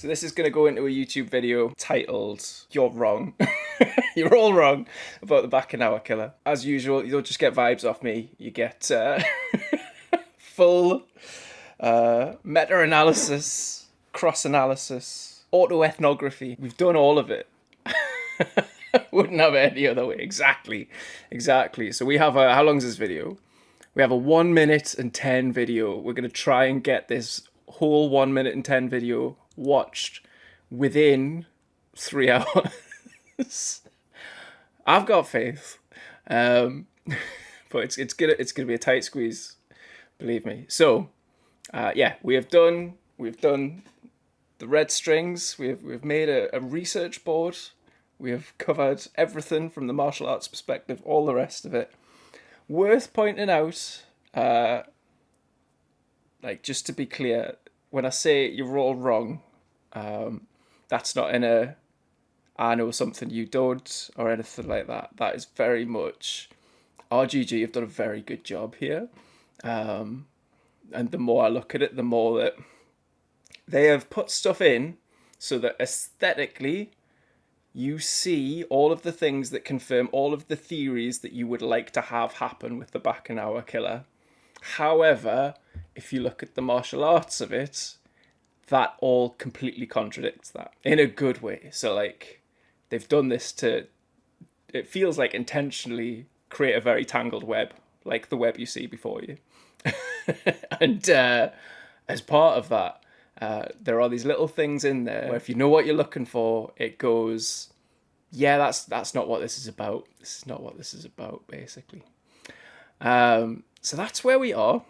So this is going to go into a YouTube video titled, You're Wrong. You're all wrong about the Bakunawa killer. As usual, you don't just get vibes off me. You get full meta-analysis, cross-analysis, autoethnography. We've done all of it. Wouldn't have it any other way. Exactly. So we have how long is this video? We have a 1 minute and 10 video. We're going to try and get this whole 1 minute and 10 video watched within 3 hours. I've got faith. But it's gonna be a tight squeeze, believe me. So we've done the red strings. We've made a research board. We have covered everything from the martial arts perspective, all the rest of it. Worth pointing out, just to be clear, when I say you're all wrong, that's not in a I know something you don't or anything like that. That is very much RGG have done a very good job here. And the more I look at it, the more that they have put stuff in so that aesthetically you see all of the things that confirm all of the theories that you would like to have happen with the Bakunawa killer. However, if you look at the martial arts of it, that all completely contradicts that in a good way. So they've done this to, it feels like intentionally create a very tangled web, like the web you see before you. And as part of that, there are these little things in there where if you know what you're looking for, it goes, yeah, that's not what this is about. This is not what this is about, basically. So that's where we are.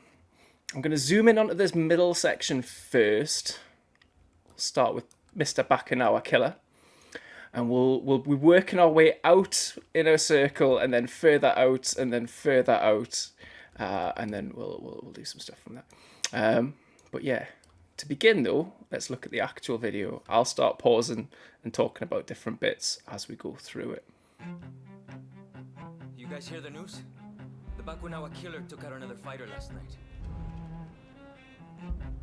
I'm going to zoom in onto this middle section first. Start with Mr. Bakunawa killer. And we'll be working our way out in a circle and then further out and then further out. And then we'll do some stuff from that. But yeah, to begin though, let's look at the actual video. I'll start pausing and talking about different bits as we go through it. You guys hear the news? The Bakunawa killer took out another fighter last night.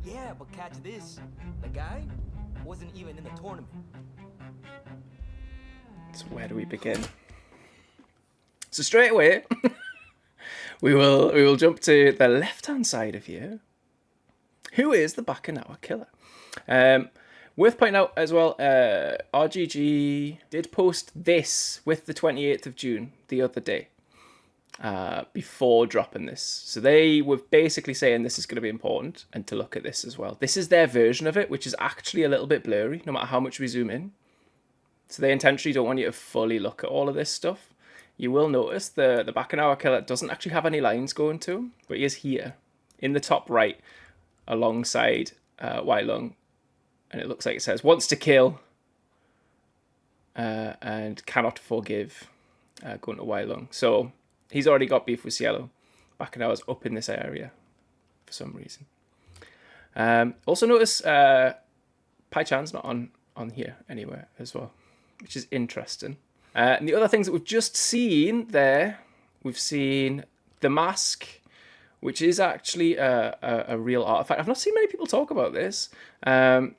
Yeah, but catch this. The guy wasn't even in the tournament. So where do we begin? So straight away, we will jump to the left-hand side of here. Who is the Bakunawa killer? Worth pointing out as well, RGG did post this with the 28th of June the other day. Before dropping this. So they were basically saying this is going to be important and to look at this as well. This is their version of it, which is actually a little bit blurry, no matter how much we zoom in. So they intentionally don't want you to fully look at all of this stuff. You will notice the Bakunawa killer doesn't actually have any lines going to him, but he is here in the top right alongside Wai Lung. And it looks like it says, wants to kill and cannot forgive, going to Wai Lung. So he's already got beef with Cielo. Bakunawa's up in this area for some reason. Also notice Pai Chan's not on here anywhere as well, which is interesting. And the other things that we've just seen there, we've seen the mask, which is actually a real artifact. I've not seen many people talk about this, but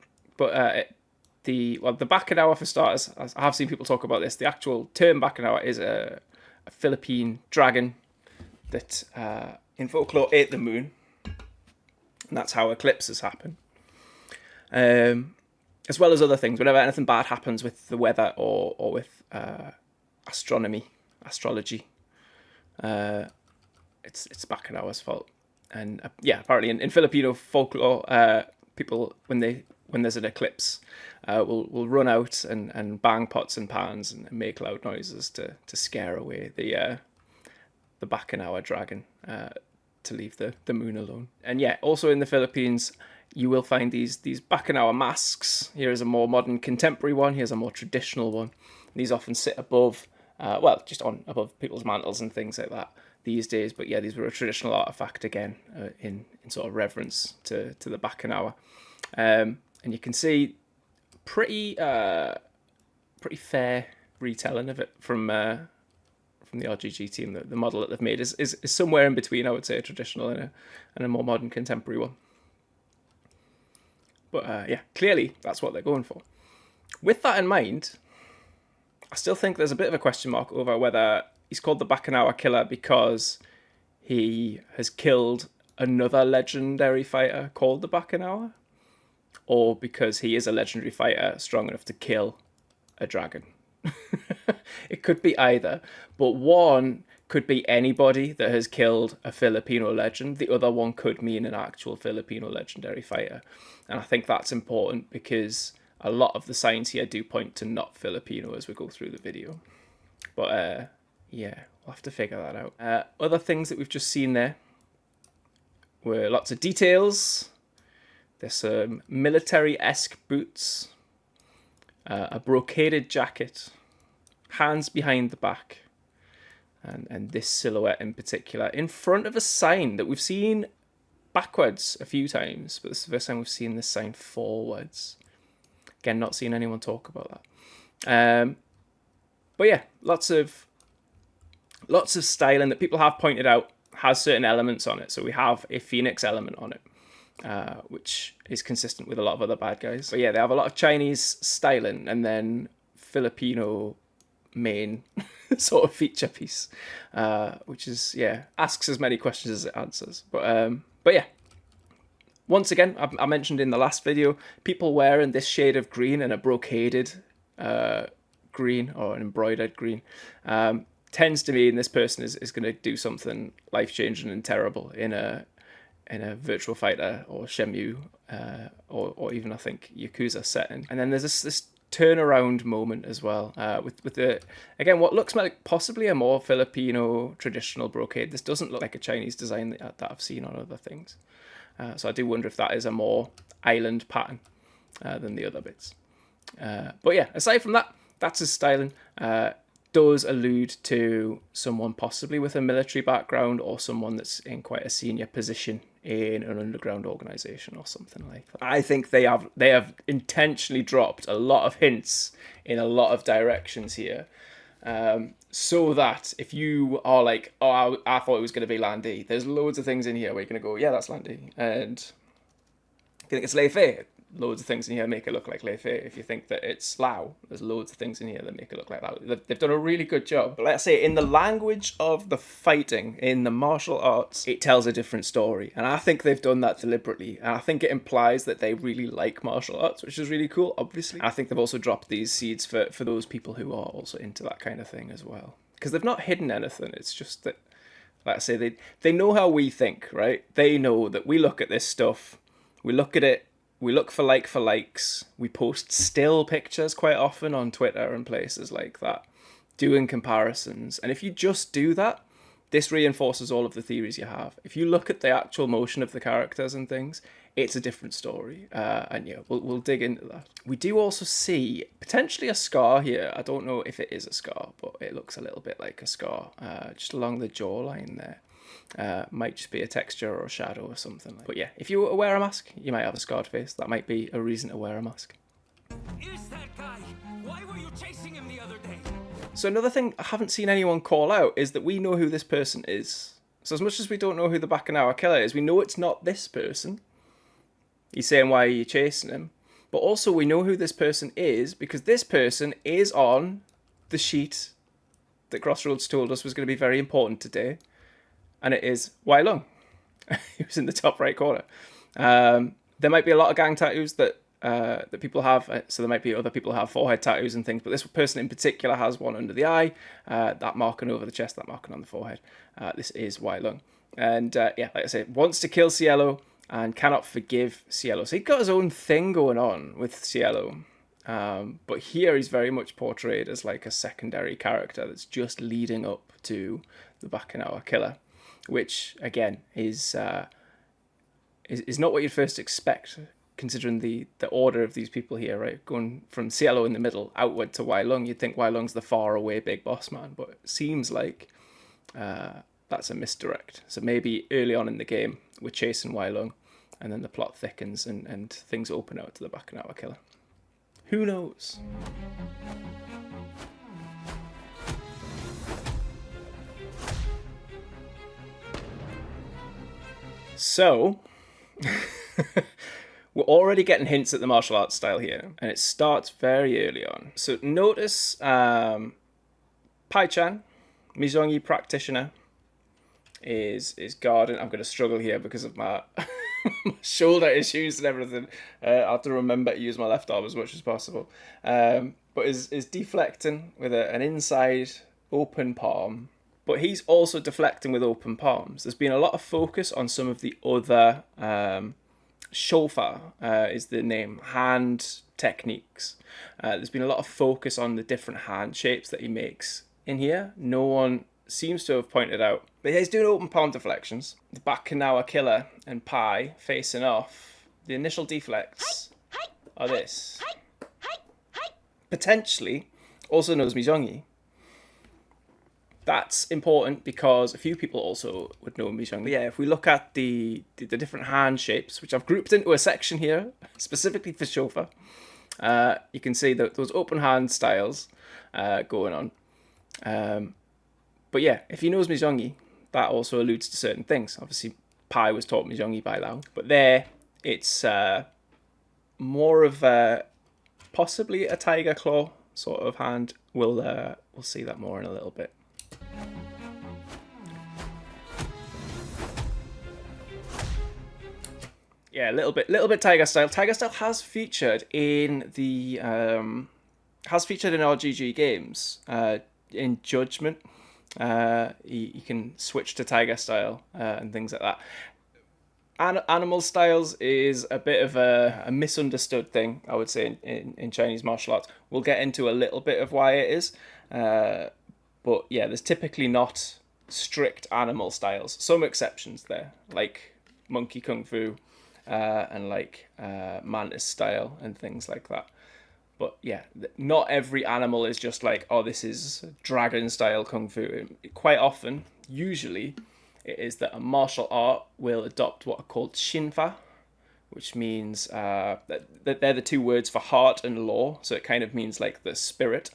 the Bakunawa, for starters, I have seen people talk about this. The actual term Bakunawa is a Philippine dragon that in folklore ate the moon, and that's how eclipses happen. As well as other things, whenever anything bad happens with the weather or with astrology, it's Bakunawa's fault. And apparently in Filipino folklore, people when there's an eclipse, will run out and bang pots and pans and make loud noises to scare away the Bakunawa dragon, to leave the moon alone. And also in the Philippines, you will find these Bakunawa masks. Here is a more modern contemporary one. Here's a more traditional one. These often sit above, just above people's mantles and things like that these days. But these were a traditional artifact again, in sort of reverence to the Bakunawa. And you can see pretty fair retelling of it from the RGG team. The model that they've made is somewhere in between, I would say, a traditional and a more modern contemporary one. But yeah, clearly that's what they're going for. With that in mind, I still think there's a bit of a question mark over whether he's called the Bakunawa Killer because he has killed another legendary fighter called the Bakunawa, or because he is a legendary fighter strong enough to kill a dragon. It could be either, but one could be anybody that has killed a Filipino legend. The other one could mean an actual Filipino legendary fighter. And I think that's important because a lot of the signs here do point to not Filipino as we go through the video. But yeah, we'll have to figure that out. Other things that we've just seen there were lots of details. There's some military-esque boots, a brocaded jacket, hands behind the back, and this silhouette in particular in front of a sign that we've seen backwards a few times, but this is the first time we've seen this sign forwards. Again, not seeing anyone talk about that. But yeah, lots of styling that people have pointed out has certain elements on it. So we have a Phoenix element on it, which is consistent with a lot of other bad guys. But yeah, they have a lot of Chinese styling and then Filipino main sort of feature piece, which is, yeah, asks as many questions as it answers. But yeah, once again, I mentioned in the last video, people wearing this shade of green and a brocaded green or an embroidered green tends to mean this person is going to do something life-changing and terrible in a Virtual Fighter or Shenmue or even I think Yakuza setting. And then there's this turnaround moment as well with the, again, what looks like possibly a more Filipino traditional brocade. This doesn't look like a Chinese design that I've seen on other things. So I do wonder if that is a more island pattern than the other bits. But yeah, aside from that, that's his styling. Does allude to someone possibly with a military background or someone that's in quite a senior position in an underground organization or something like that. I think they have intentionally dropped a lot of hints in a lot of directions here, so that if you are like, oh, I thought it was going to be Landy, there's loads of things in here where you're going to go, yeah, that's Landy. And if you think it's Lei Fei, loads of things in here make it look like Lei Fei. If you think that it's Lao, there's loads of things in here that make it look like Lao. They've done a really good job. But let's say in the language of the fighting, in the martial arts, it tells a different story. And I think they've done that deliberately. And I think it implies that they really like martial arts, which is really cool, obviously. And I think they've also dropped these seeds for those people who are also into that kind of thing as well. Because they've not hidden anything. It's just that, like I say, they know how we think, right? They know that we look at this stuff, we look at it, we look for likes. We post still pictures quite often on Twitter and places like that, doing comparisons. And if you just do that, this reinforces all of the theories you have. If you look at the actual motion of the characters and things, it's a different story. And yeah, we'll dig into that. We do also see potentially a scar here. I don't know if it is a scar, but it looks a little bit like a scar, just along the jawline there. Might just be a texture or a shadow or something. But yeah, if you wear a mask, you might have a scarred face. That might be a reason to wear a mask. Is that guy? Why were you chasing him the other day? So another thing I haven't seen anyone call out is that we know who this person is. So as much as we don't know who the Bakunawa Killer is, we know it's not this person. He's saying, why are you chasing him? But also we know who this person is because this person is on the sheet that Crossroads told us was going to be very important today. And it is Wai Lung. He was in the top right corner. There might be a lot of gang tattoos that people have. So there might be other people who have forehead tattoos and things. But this person in particular has one under the eye, that marking over the chest, that marking on the forehead. This is Wai Lung. And yeah, like I say, wants to kill Cielo and cannot forgive Cielo. So he's got his own thing going on with Cielo. But here he's very much portrayed as like a secondary character that's just leading up to the Bakunawa Killer. Which again is not what you'd first expect, considering the order of these people here, right? Going from Cielo in the middle outward to Wai Lung, you'd think Wai Lung's the far away big boss man, but it seems like that's a misdirect. So maybe early on in the game we're chasing Wai Lung, and then the plot thickens and things open out to the Bakunawa Killer. Who knows? So, we're already getting hints at the martial arts style here, and it starts very early on. So notice Pai-chan, Mizongi practitioner, is guarding. I'm going to struggle here because of my, my shoulder issues and everything. I have to remember to use my left arm as much as possible. But is deflecting with an inside open palm. But he's also deflecting with open palms. There's been a lot of focus on some of the other shofa is the name, hand techniques. There's been a lot of focus on the different hand shapes that he makes in here. No one seems to have pointed out. But he's doing open palm deflections. The Bakunawa killer and Pai facing off. The initial deflects are this. Potentially, also known as Mizongi. That's important because a few people also would know Mizongi. But yeah, if we look at the different hand shapes, which I've grouped into a section here, specifically for shofa, you can see that those open hand styles going on. But yeah, if he knows Mizongi, that also alludes to certain things. Obviously, Pai was taught Mizongi by Lao. But there, it's more of possibly a tiger claw sort of hand. We'll see that more in a little bit. Yeah, a little bit tiger style. Tiger style has featured in the RGG games. In Judgment, you can switch to tiger style and things like that. Animal styles is a bit of a misunderstood thing, I would say, in Chinese martial arts. We'll get into a little bit of why it is. But yeah, there's typically not strict animal styles. Some exceptions there, like monkey kung fu and like mantis style and things like that. But yeah, not every animal is just like, oh, this is dragon style kung fu. Quite often, usually, it is that a martial art will adopt what are called shinfa, which means that they're the two words for heart and law. So it kind of means like the spirit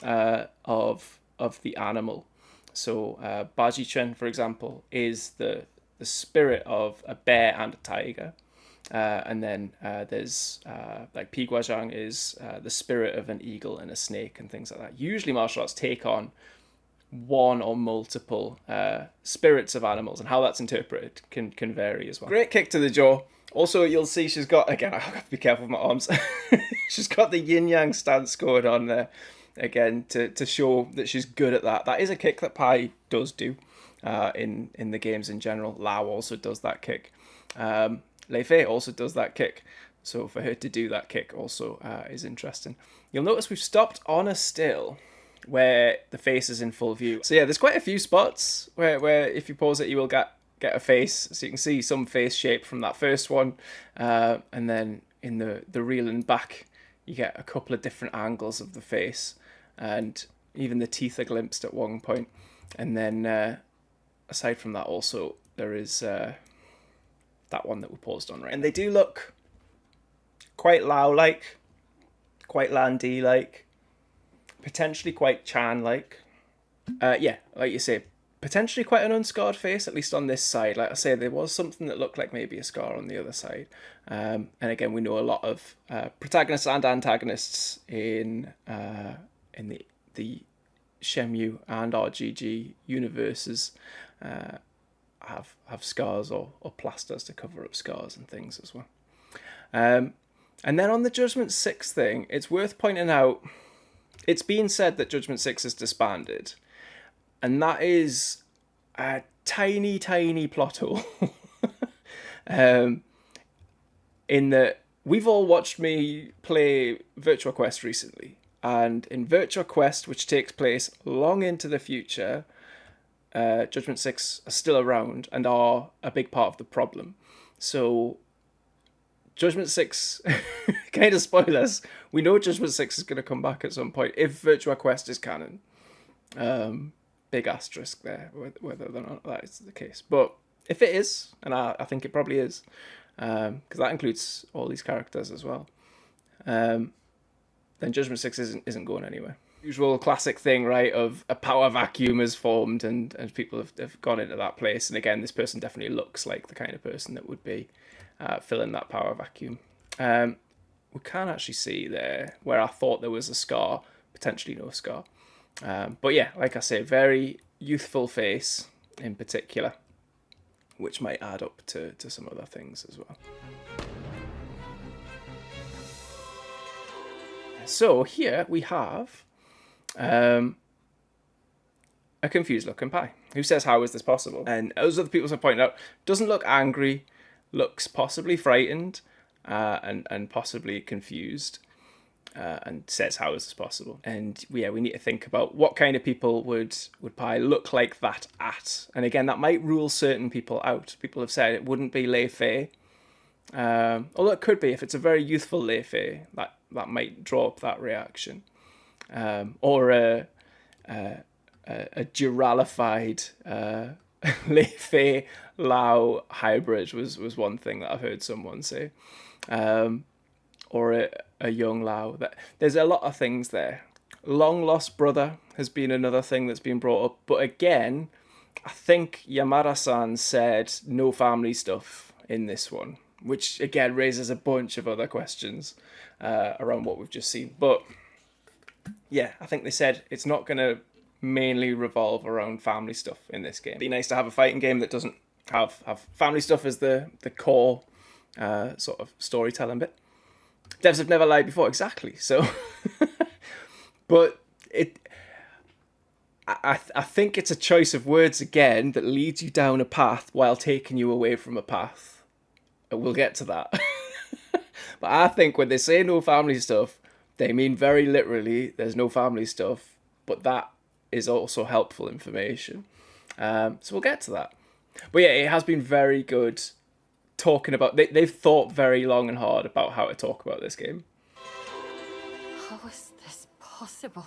of the animal. So Baji-chen, for example, is the spirit of a bear and a tiger. And then there's like Piguazhang is the spirit of an eagle and a snake and things like that. Usually martial arts take on one or multiple spirits of animals, and how that's interpreted can vary as well. Great kick to the jaw. Also, you'll see she's got, again, I have to be careful with my arms. She's got the yin-yang stance going on there, again, to show that she's good at that. That is a kick that Pai does do in the games in general. Lao also does that kick. Lei Fei also does that kick. So for her to do that kick also is interesting. You'll notice we've stopped on a still where the face is in full view. So yeah, there's quite a few spots where if you pause it, you will get a face. So you can see some face shape from that first one. And then in the reel and back, you get a couple of different angles of the face. And even the teeth are glimpsed at one point. And then aside from that also, there is that one that we paused on, right? And they do look quite Lao-like, quite Lan Di-like, potentially quite Chan-like. Yeah, like you say, potentially quite an unscarred face, at least on this side. Like I say, there was something that looked like maybe a scar on the other side. And again, we know a lot of protagonists and antagonists in the Shenmue and RGG universes have scars or plasters to cover up scars and things as well. And then on the Judgment 6 thing, it's worth pointing out, it's been said that Judgment 6 is disbanded, and that is a tiny, tiny plot hole. In that we've all watched me play Virtua Quest recently, and in Virtua Quest, which takes place long into the future, Judgment 6 are still around and are a big part of the problem. So Judgment 6, kind of spoilers, we know Judgment 6 is going to come back at some point if Virtua Quest is canon. Big asterisk there, whether or not that is the case. But if it is, and I think it probably is, because that includes all these characters as well, then Judgment 6 isn't going anywhere. Usual classic thing, right, of a power vacuum has formed and people have gone into that place. And again, this person definitely looks like the kind of person that would be filling that power vacuum. We can actually see there where I thought there was a scar, potentially no scar. But yeah, like I say, very youthful face in particular, which might add up to some other things as well. So here we have a confused looking pie who says, how is this possible? And as other people have pointed out, doesn't look angry, looks possibly frightened and possibly confused. And says, how is this possible? And yeah, we need to think about what kind of people would Pi look like that at. And again, that might rule certain people out. People have said it wouldn't be Lei Fei. Although it could be, if it's a very youthful Lei Fei, that might draw up that reaction. Or a duralified Lei Fei Lao hybrid was one thing that I've heard someone say. Or a young Lao. There's a lot of things there. Long lost brother has been another thing that's been brought up. But again, I think Yamada-san said no family stuff in this one, which again raises a bunch of other questions around what we've just seen. But yeah, I think they said it's not going to mainly revolve around family stuff in this game. It'd be nice to have a fighting game that doesn't have family stuff as the core sort of storytelling bit. Devs have never lied before, exactly. So, but I think it's a choice of words again that leads you down a path while taking you away from a path. We'll get to that. But I think when they say no family stuff, they mean very literally there's no family stuff, but that is also helpful information. So we'll get to that. But yeah, it has been very good talking about... They've thought very long and hard about how to talk about this game. How is this possible?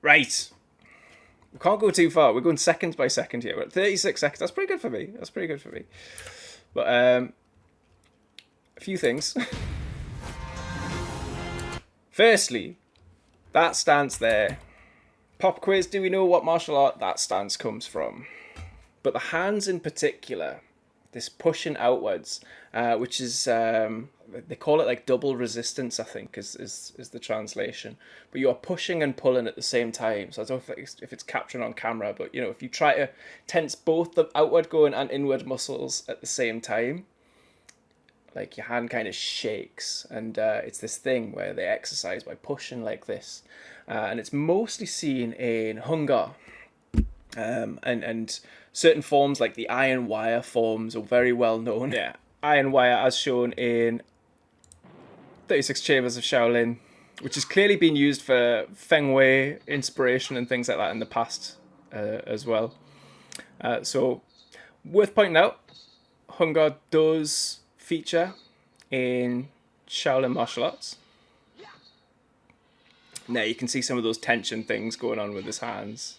Right. We can't go too far. We're going seconds by second here. We're at 36 seconds. That's pretty good for me. But a few things. Firstly, that stance there. Pop quiz, do we know what martial art that stance comes from? But the hands in particular, this pushing outwards, which is, they call it like double resistance, I think, is the translation. But you are pushing and pulling at the same time. So I don't know if it's capturing on camera, but you know, if you try to tense both the outward going and inward muscles at the same time, like your hand kind of shakes. And it's this thing where they exercise by pushing like this. And it's mostly seen in Hungar. And certain forms like the iron wire forms are very well known. Yeah, iron wire as shown in 36 Chambers of Shaolin, which has clearly been used for Feng Wei inspiration and things like that in the past as well. So worth pointing out, Hungar does feature in Shaolin martial arts. Now you can see some of those tension things going on with his hands.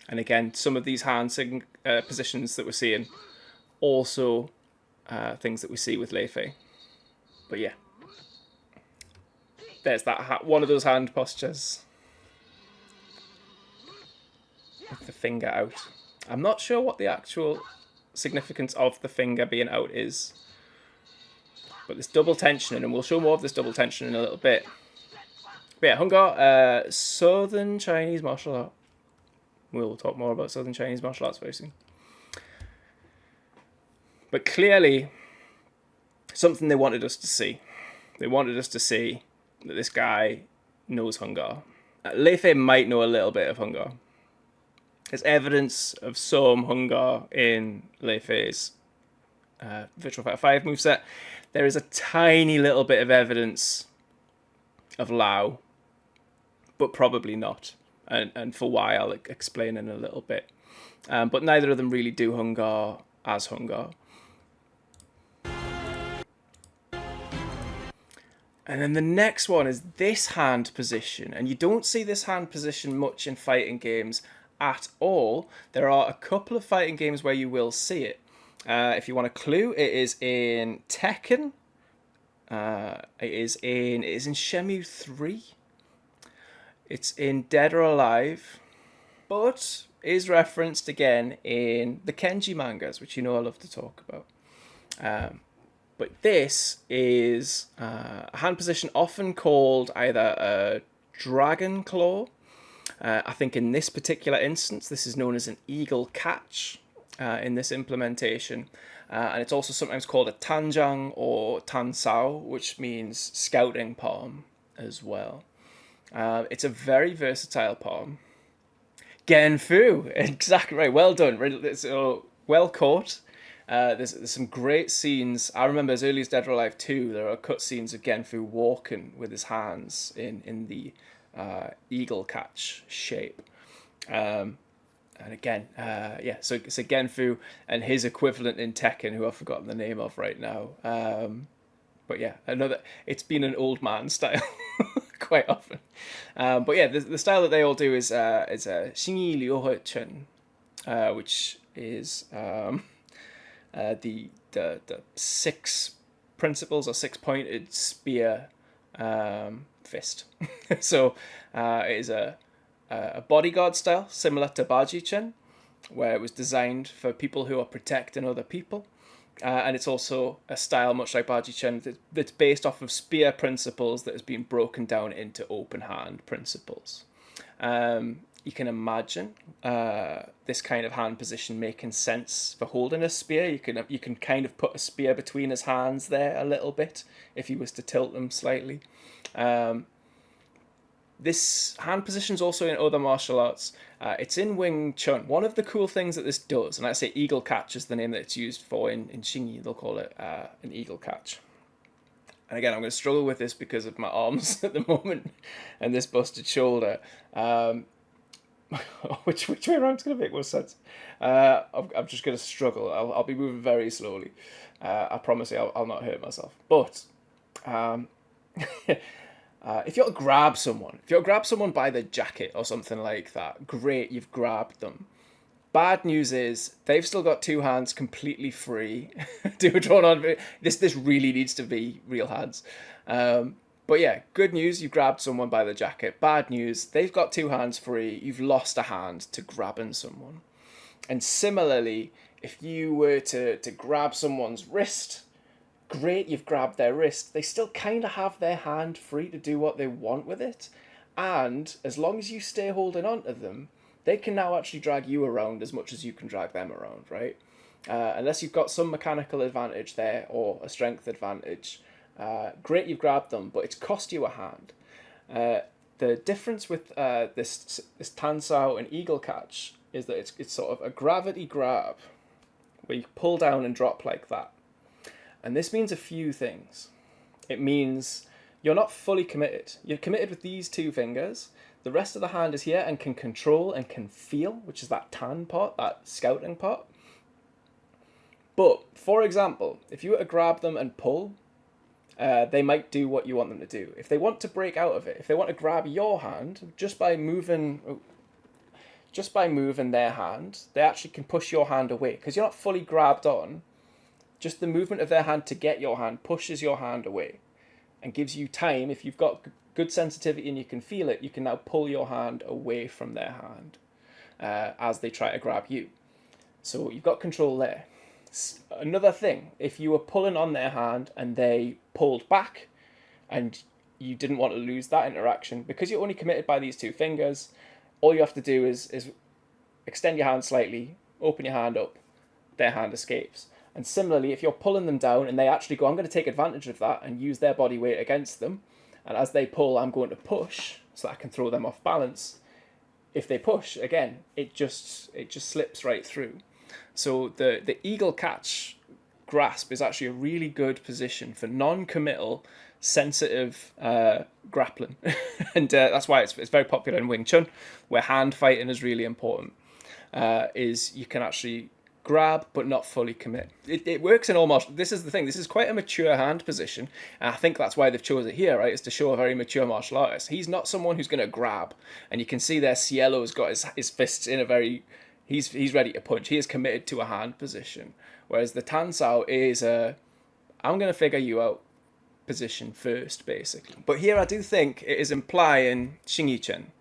And again, some of these hand positions that we're seeing, also things that we see with Lei Fei. But yeah, there's that one of those hand postures with the finger out. I'm not sure what the actual significance of the finger being out is, but this double tensioning, and we'll show more of this double tension in a little bit. But yeah, Hungar, Southern Chinese martial art. We'll talk more about Southern Chinese martial arts very soon. But clearly, something they wanted us to see. They wanted us to see that this guy knows Hungar. Lei Fei might know a little bit of Hungar. There's evidence of some Hungar in Lei Fei's Virtual Fighter 5 moveset. There is a tiny little bit of evidence of Lao, but probably not. And for why, I'll explain in a little bit. But neither of them really do Hungar as Hungar. And then the next one is this hand position. And you don't see this hand position much in fighting games at all. There are a couple of fighting games where you will see it. If you want a clue, it is in Tekken. It is in Shenmue 3. It's in Dead or Alive. But is referenced again in the Kenji mangas, which you know I love to talk about. But this is a hand position often called either a dragon claw. I think in this particular instance, this is known as an eagle catch in this implementation. And it's also sometimes called a tanjang or tansao, which means scouting palm as well. It's a very versatile palm. Genfu, exactly right. Well done. So well caught. There's some great scenes. I remember as early as Dead or Alive 2, there are cut scenes of Genfu walking with his hands in the eagle catch shape. And again, so Genfu and his equivalent in Tekken, who I've forgotten the name of right now. But yeah, it's been an old man style quite often. But yeah, the style that they all do is a Xingyi Liu Chen, which is the 6 principles or 6-pointed spear fist. So it is a bodyguard style similar to Baji Chen, where it was designed for people who are protecting other people. And it's also a style, much like Baji Chen, that's based off of spear principles that has been broken down into open hand principles. You can imagine this kind of hand position making sense for holding a spear. You can kind of put a spear between his hands there a little bit if he was to tilt them slightly. This hand position is also in other martial arts. It's in Wing Chun. One of the cool things that this does, and I say eagle catch is the name that it's used for in Xingyi, they'll call it an eagle catch. And again, I'm going to struggle with this because of my arms at the moment and this busted shoulder. Which way around is going to make more sense? I'm just going to struggle. I'll be moving very slowly. I promise you I'll not hurt myself. But if you're to grab someone by the jacket or something like that, great, you've grabbed them. Bad news is they've still got 2 hands completely free to be drawn on. This really needs to be real hands. But yeah, good news, you grabbed someone by the jacket. Bad news, they've got 2 hands free. You've lost a hand to grabbing someone. And similarly, if you were to grab someone's wrist, great, you've grabbed their wrist. They still kind of have their hand free to do what they want with it. And as long as you stay holding on to them, they can now actually drag you around as much as you can drag them around, right? Unless you've got some mechanical advantage there or a strength advantage. Great, you've grabbed them, but it's cost you a hand. The difference with this Tansao and Eagle Catch is that it's sort of a gravity grab where you pull down and drop like that. And this means a few things. It means you're not fully committed. You're committed with these 2 fingers. The rest of the hand is here and can control and can feel, which is that tan part, that scouting part. But, for example, if you were to grab them and pull, they might do what you want them to do. If they want to break out of it, if they want to grab your hand, just by moving their hand, they actually can push your hand away. Because you're not fully grabbed on, just the movement of their hand to get your hand pushes your hand away and gives you time. If you've got good sensitivity and you can feel it, you can now pull your hand away from their hand as they try to grab you. So you've got control there. Another thing, if you were pulling on their hand and they pulled back and you didn't want to lose that interaction, because you're only committed by these 2 fingers, all you have to do is extend your hand slightly, open your hand up, their hand escapes. And similarly, if you're pulling them down and they actually go, I'm going to take advantage of that and use their body weight against them, and as they pull, I'm going to push so that I can throw them off balance. If they push, again, it just slips right through. So the eagle catch grasp is actually a really good position for non-committal, sensitive grappling. And that's why it's very popular in Wing Chun, where hand fighting is really important. Is you can actually grab but not fully commit. It works in all martial. This is the thing. This is quite a mature hand position, and I think that's why they've chosen it here, right? Is to show a very mature martial artist. He's not someone who's going to grab, and you can see there Cielo's got his fists in a very. He's ready to punch. He is committed to a hand position, whereas the Tansao is I'm going to figure you out position first, basically. But here I do think it is implying Xingyi Chen.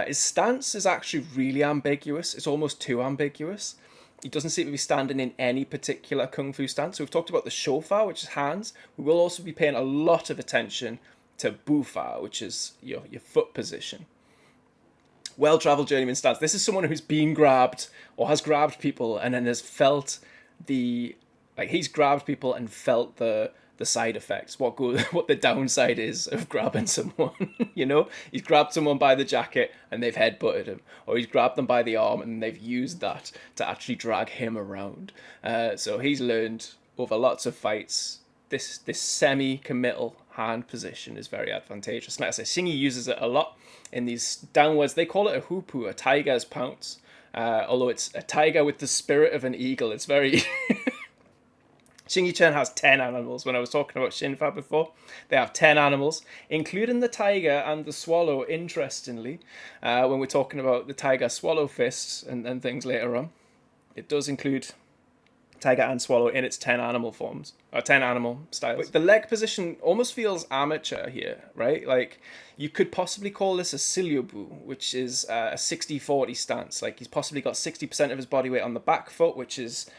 His stance is actually really ambiguous. It's almost too ambiguous. He doesn't seem to be standing in any particular kung fu stance. So we've talked about the shofa, which is hands. We will also be paying a lot of attention to bufa, which is your foot position. Well-traveled journeyman stance. This is someone who's been grabbed or has grabbed people and then has felt he's grabbed people and felt the side effects, what the downside is of grabbing someone. He's grabbed someone by the jacket and they've headbutted him, or he's grabbed them by the arm and they've used that to actually drag him around. So he's learned over lots of fights this semi-committal hand position is very advantageous. And like I say, Shingi uses it a lot in these downwards. They call it a hupu, a tiger's pounce. Although it's a tiger with the spirit of an eagle. It's very... Shingi-Chen has 10 animals. When I was talking about Shinfa before, they have 10 animals, including the tiger and the swallow, interestingly. When we're talking about the tiger swallow fists and things later on, it does include tiger and swallow in its 10 animal forms, or 10 animal styles. But the leg position almost feels amateur here, right? Like, you could possibly call this a silyobu, which is a 60-40 stance. Like, he's possibly got 60% of his body weight on the back foot, which is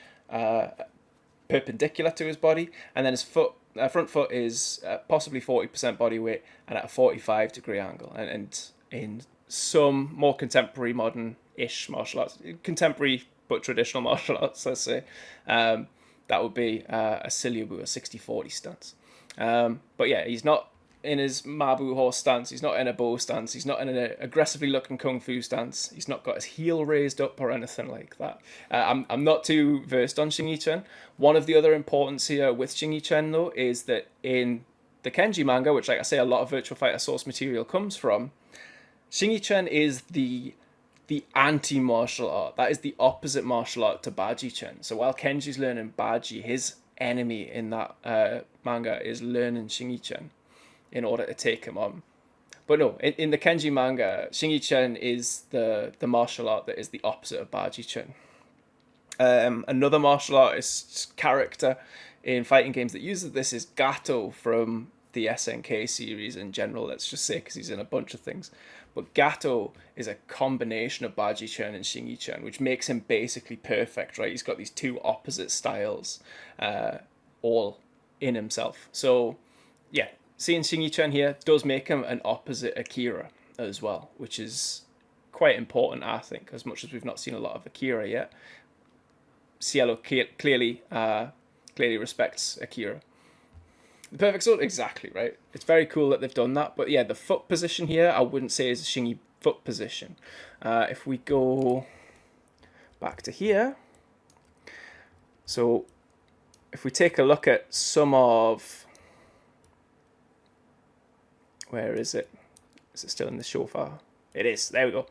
perpendicular to his body, and then his front foot is possibly 40% body weight and at a 45-degree angle. And in some more contemporary, modern-ish martial arts, contemporary but traditional martial arts, let's say, that would be a silyobu, a 60-40 stance. But yeah, he's not in his Mabu horse stance, he's not in a bow stance, he's not in an aggressively looking kung fu stance, he's not got his heel raised up or anything like that. I'm not too versed on Shingi-Chen. One of the other importance here with Shingi-Chen, though, is that in the Kenji manga, which, like I say, a lot of Virtua Fighter source material comes from, Shingi-Chen is the anti-martial art. That is the opposite martial art to Baji-Chen. So while Kenji's learning Baji, his enemy in that manga is learning Shingi-Chen in order to take him on. But no, in the Kenji manga, Shingi-Chen is the martial art that is the opposite of Baji-Chen. Another martial artist character in fighting games that uses this is Gato from the SNK series in general, let's just say, because he's in a bunch of things. But Gato is a combination of Baji-Chen and Shingi-Chen, which makes him basically perfect, right? He's got these two opposite styles all in himself. So, yeah, seeing Shingi-Chen here does make him an opposite Akira as well, which is quite important, I think, as much as we've not seen a lot of Akira yet. Cielo clearly respects Akira. The perfect sword, exactly, right? It's very cool that they've done that. But yeah, the foot position here, I wouldn't say is a Shingi foot position. If we go back to here, so if we take a look at some of... Where is it? Is it still in the shofar? It is. There we go.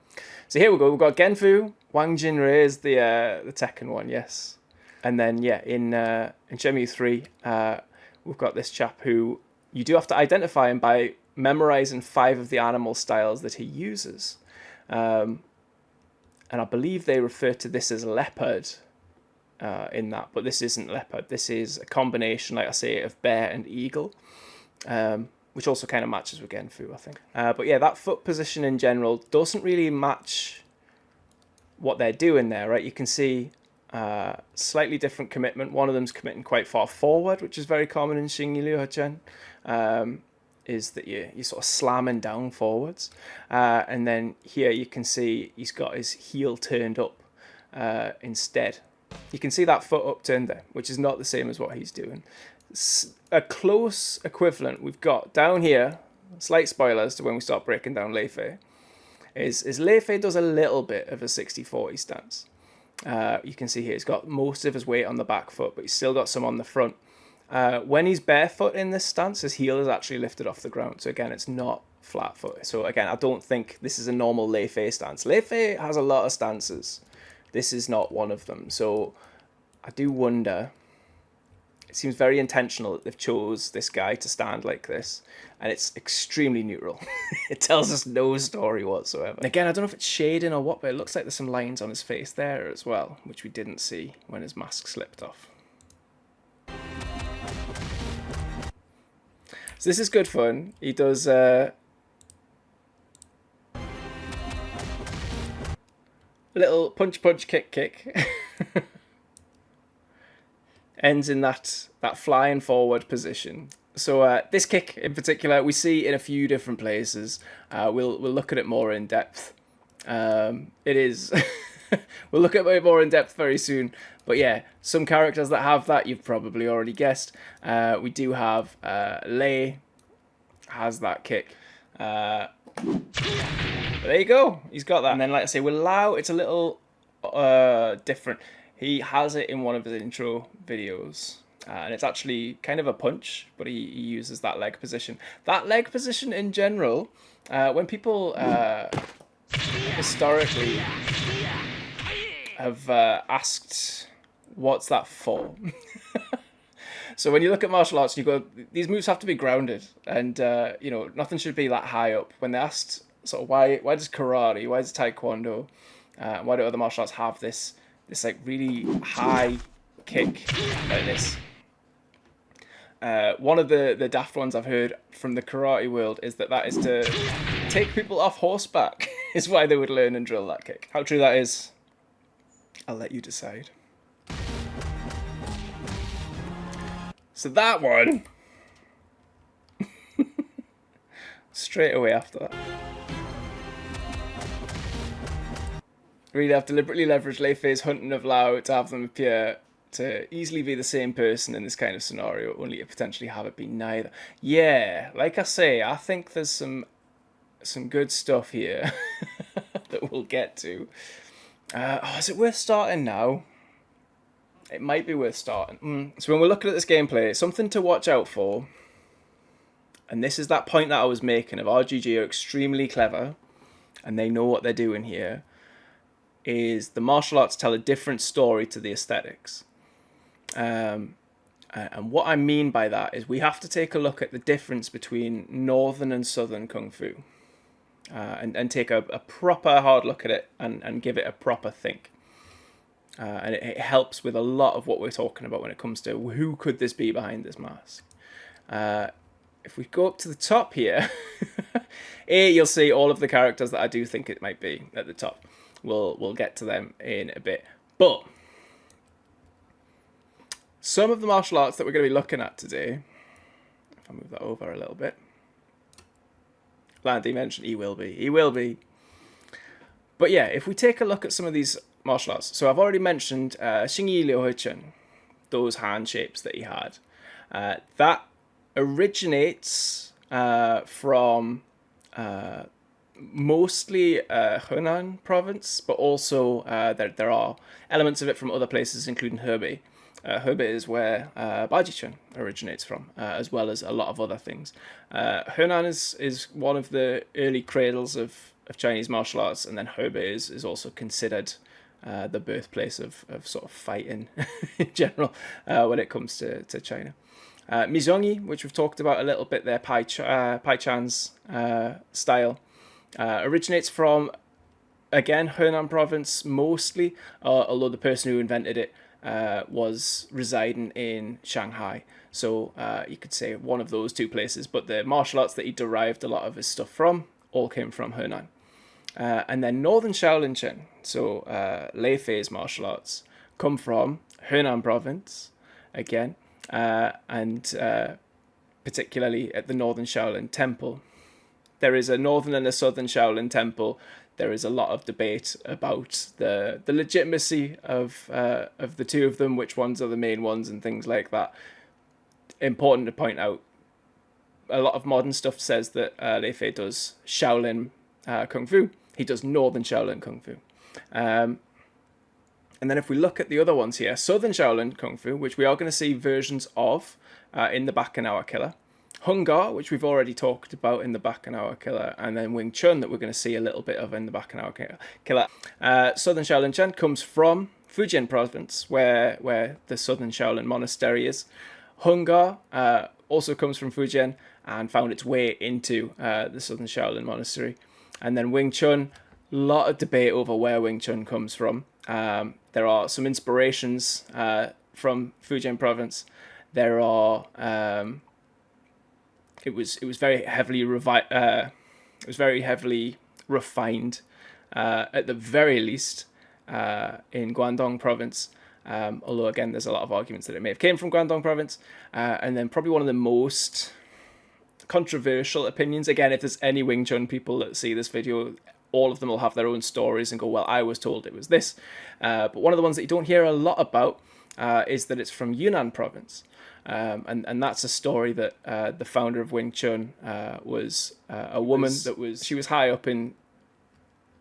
So here we go. We've got Genfu. Wang Jinrei is the Tekken one, yes. And then, yeah, in Shenmue 3, we've got this chap who you do have to identify him by memorizing 5 of the animal styles that he uses. And I believe they refer to this as leopard in that, but this isn't leopard. This is a combination, like I say, of bear and eagle. Which also kind of matches with Genfu, I think. But yeah, that foot position in general doesn't really match what they're doing there, right? You can see slightly different commitment. One of them's committing quite far forward, which is very common in Shingi Liu-Chen, is that you're sort of slamming down forwards. And then here you can see he's got his heel turned up instead. You can see that foot upturned there, which is not the same as what he's doing. A close equivalent we've got down here, slight spoilers to when we start breaking down Lei Fei, is Lei Fei does a little bit of a 60-40 stance. You can see here he's got most of his weight on the back foot, but he's still got some on the front. When he's barefoot in this stance, his heel is actually lifted off the ground. So again, it's not flat foot. So again, I don't think this is a normal Lei Fei stance. Lei Fei has a lot of stances. This is not one of them. So I do wonder... It seems very intentional that they've chose this guy to stand like this, and it's extremely neutral. It tells us no story whatsoever. And again, I don't know if it's shading or what, but it looks like there's some lines on his face there as well, which we didn't see when his mask slipped off. So this is good fun. He does... Little punch, punch, kick, kick. Ends in that flying forward position. So this kick in particular, we see in a few different places. We'll look at it more in depth. It is. We'll look at it more in depth very soon. But yeah, some characters that have that, you've probably already guessed. We do have Lei has that kick. But there you go. He's got that. And then, like I say, with Lao, it's a little different. He has it in one of his intro videos. And it's actually kind of a punch, but he uses that leg position. That leg position in general, when people historically have asked, what's that for? So when you look at martial arts, you go, these moves have to be grounded, and nothing should be that high up. When they asked, sort of, why does karate, why does taekwondo, why do other martial arts have this like really high kick like this? One of the daft ones I've heard from the karate world is that is to take people off horseback. Is why they would learn and drill that kick. How true that is, I'll let you decide. So that one, straight away after that. Really have deliberately leveraged Lei Fei's hunting of Lao to have them appear to easily be the same person in this kind of scenario, only to potentially have it be neither. Yeah, like I say, I think there's some good stuff here that we'll get to. Is it worth starting now? It might be worth starting. So when we're looking at this gameplay, something to watch out for, and this is that point that I was making of RGG are extremely clever, and they know what they're doing here, is the martial arts tell a different story to the aesthetics. And what I mean by that is we have to take a look at the difference between northern and southern kung fu, and take a proper hard look at it and give it a proper think. And it helps with a lot of what we're talking about when it comes to who could this be behind this mask. If we go up to the top here, here you'll see all of the characters that I do think it might be at the top. We'll get to them in a bit. But some of the martial arts that we're going to be looking at today, if I move that over a little bit, Landy mentioned he will be. But yeah, if we take a look at some of these martial arts, so I've already mentioned Xingyi Liu Chen, those hand shapes that he had. That originates from mostly Henan province, but also there are elements of it from other places, including Hebei. Hebei is where Bajichun originates from, as well as a lot of other things. Henan is one of the early cradles of Chinese martial arts, and then Hebei is also considered the birthplace of sort of fighting in general when it comes to China. Mizongi, which we've talked about a little bit there, Pai Chan's style, originates from, again, Henan province mostly, although the person who invented it was residing in Shanghai. So you could say one of those two places, but the martial arts that he derived a lot of his stuff from all came from Henan. And then Northern Shaolin Chen, so Lei Fei's martial arts, come from Henan province, again, and particularly at the Northern Shaolin Temple. There is a Northern and a Southern Shaolin Temple. There is a lot of debate about the legitimacy of the two of them, which ones are the main ones, and things like that. Important to point out, a lot of modern stuff says that Lei Fei does Shaolin Kung Fu. He does Northern Shaolin Kung Fu. And then if we look at the other ones here, Southern Shaolin Kung Fu, which we are going to see versions of in the Bakunawa Killer. Hung Gar, which we've already talked about in the Bakunawa Killer, and then Wing Chun that we're going to see a little bit of in the Bakunawa Killer. Southern Shaolin Chen comes from Fujian province, where the Southern Shaolin Monastery is. Hung Gar also comes from Fujian and found its way into the Southern Shaolin Monastery. And then Wing Chun, a lot of debate over where Wing Chun comes from. There are some inspirations from Fujian province. There are it was very heavily refined at the very least, in Guangdong province. Although, again, there's a lot of arguments that it may have came from Guangdong province. And then probably one of the most controversial opinions. Again, if there's any Wing Chun people that see this video, all of them will have their own stories and go, well, I was told it was this. But one of the ones that you don't hear a lot about is that it's from Yunnan province. And that's a story that the founder of Wing Chun was a woman she was high up in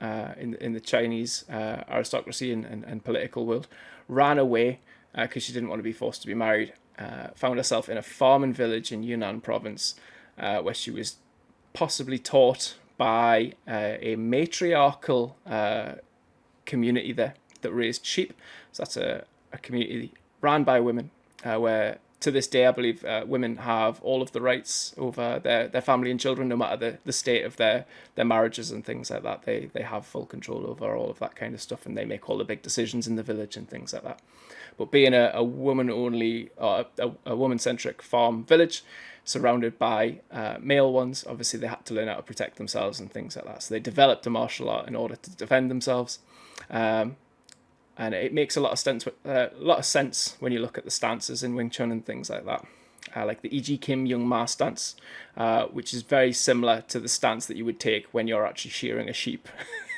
the Chinese aristocracy and political world, ran away because she didn't want to be forced to be married, found herself in a farming village in Yunnan province where she was possibly taught by a matriarchal community there that raised sheep. So that's a community ran by women where to this day, I believe women have all of the rights over their family and children, no matter the state of their marriages and things like that. They have full control over all of that kind of stuff, and they make all the big decisions in the village and things like that. But being a woman-only, or a woman-centric farm village, surrounded by male ones, obviously they had to learn how to protect themselves and things like that. So they developed a martial art in order to defend themselves. And it makes a lot of sense when you look at the stances in Wing Chun and things like that. Like the E.G. Kim Young Ma stance, which is very similar to the stance that you would take when you're actually shearing a sheep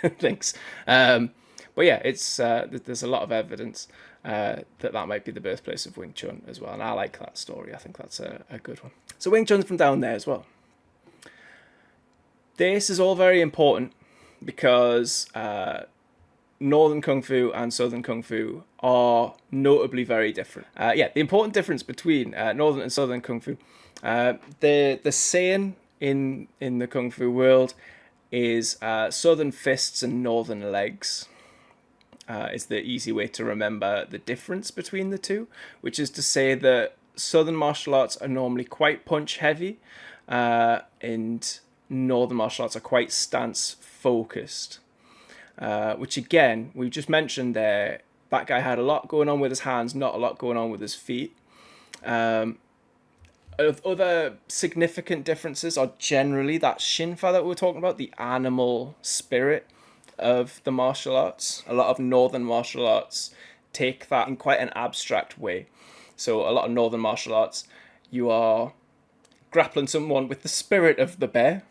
and things. But yeah, it's there's a lot of evidence that might be the birthplace of Wing Chun as well. And I like that story. I think that's a good one. So Wing Chun's from down there as well. This is all very important because Northern Kung Fu and Southern Kung Fu are notably very different. The important difference between Northern and Southern Kung Fu, the saying in the Kung Fu world is Southern fists and Northern legs. Is the easy way to remember the difference between the two, which is to say that Southern martial arts are normally quite punch heavy, and Northern martial arts are quite stance focused. Which again, we just mentioned there, that guy had a lot going on with his hands, not a lot going on with his feet. Other significant differences are generally that Shinfa that we were talking about, the animal spirit of the martial arts. A lot of Northern martial arts take that in quite an abstract way. So a lot of Northern martial arts, you are grappling someone with the spirit of the bear.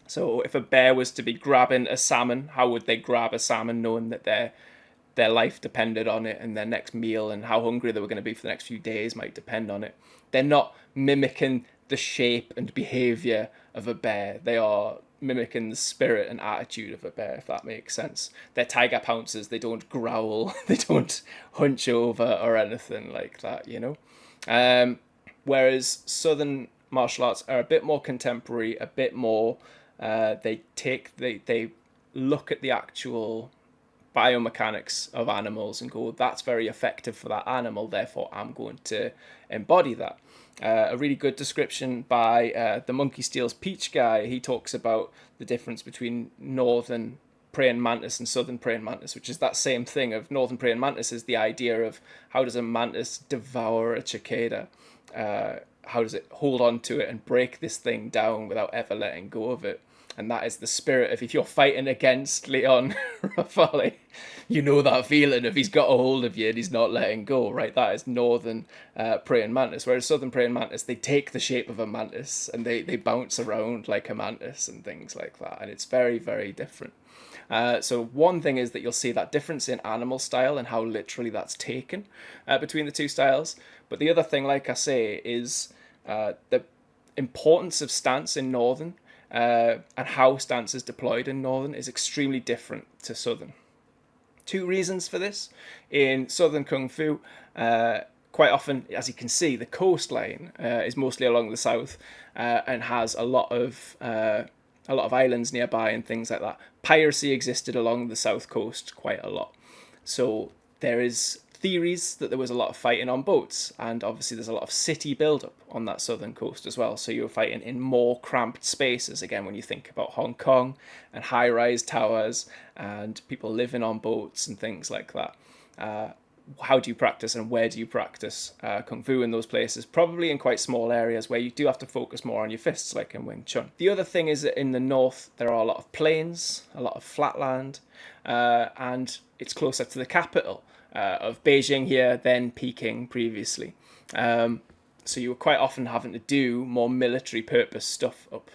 So if a bear was to be grabbing a salmon, how would they grab a salmon knowing that their life depended on it and their next meal and how hungry they were going to be for the next few days might depend on it? They're not mimicking the shape and behavior of a bear. They are mimicking the spirit and attitude of a bear, if that makes sense. They're tiger pouncers. They don't growl. They don't hunch over or anything like that, you know? Whereas Southern martial arts are a bit more contemporary, a bit more... They look at the actual biomechanics of animals and go, that's very effective for that animal, therefore I'm going to embody that. A really good description by the Monkey Steals Peach guy. He talks about the difference between Northern praying mantis and Southern praying mantis, which is that same thing of Northern praying mantis is the idea of how does a mantis devour a cicada? How does it hold on to it and break this thing down without ever letting go of it? And that is the spirit of, if you're fighting against Leon Rafale, you know that feeling of he's got a hold of you and he's not letting go, right? That is Northern praying mantis. Whereas Southern praying mantis, they take the shape of a mantis and they bounce around like a mantis and things like that. And it's very, very different. So one thing is that you'll see that difference in animal style and how literally that's taken between the two styles. But the other thing, like I say, is the importance of stance in Northern and how stance is deployed in Northern is extremely different to Southern. Two reasons for this. In Southern Kung Fu, quite often, as you can see, the coastline is mostly along the south and has a lot of islands nearby and things like that. Piracy existed along the south coast quite a lot. So there is theories that there was a lot of fighting on boats, and obviously there's a lot of city build-up on that southern coast as well. So you're fighting in more cramped spaces, again, when you think about Hong Kong and high-rise towers and people living on boats and things like that. how do you practice and where do you practice Kung Fu in those places? Probably in quite small areas where you do have to focus more on your fists, like in Wing Chun. The other thing is that in the north, there are a lot of plains, a lot of flatland, and it's closer to the capital of Beijing here than Peking previously. So you were quite often having to do more military purpose stuff up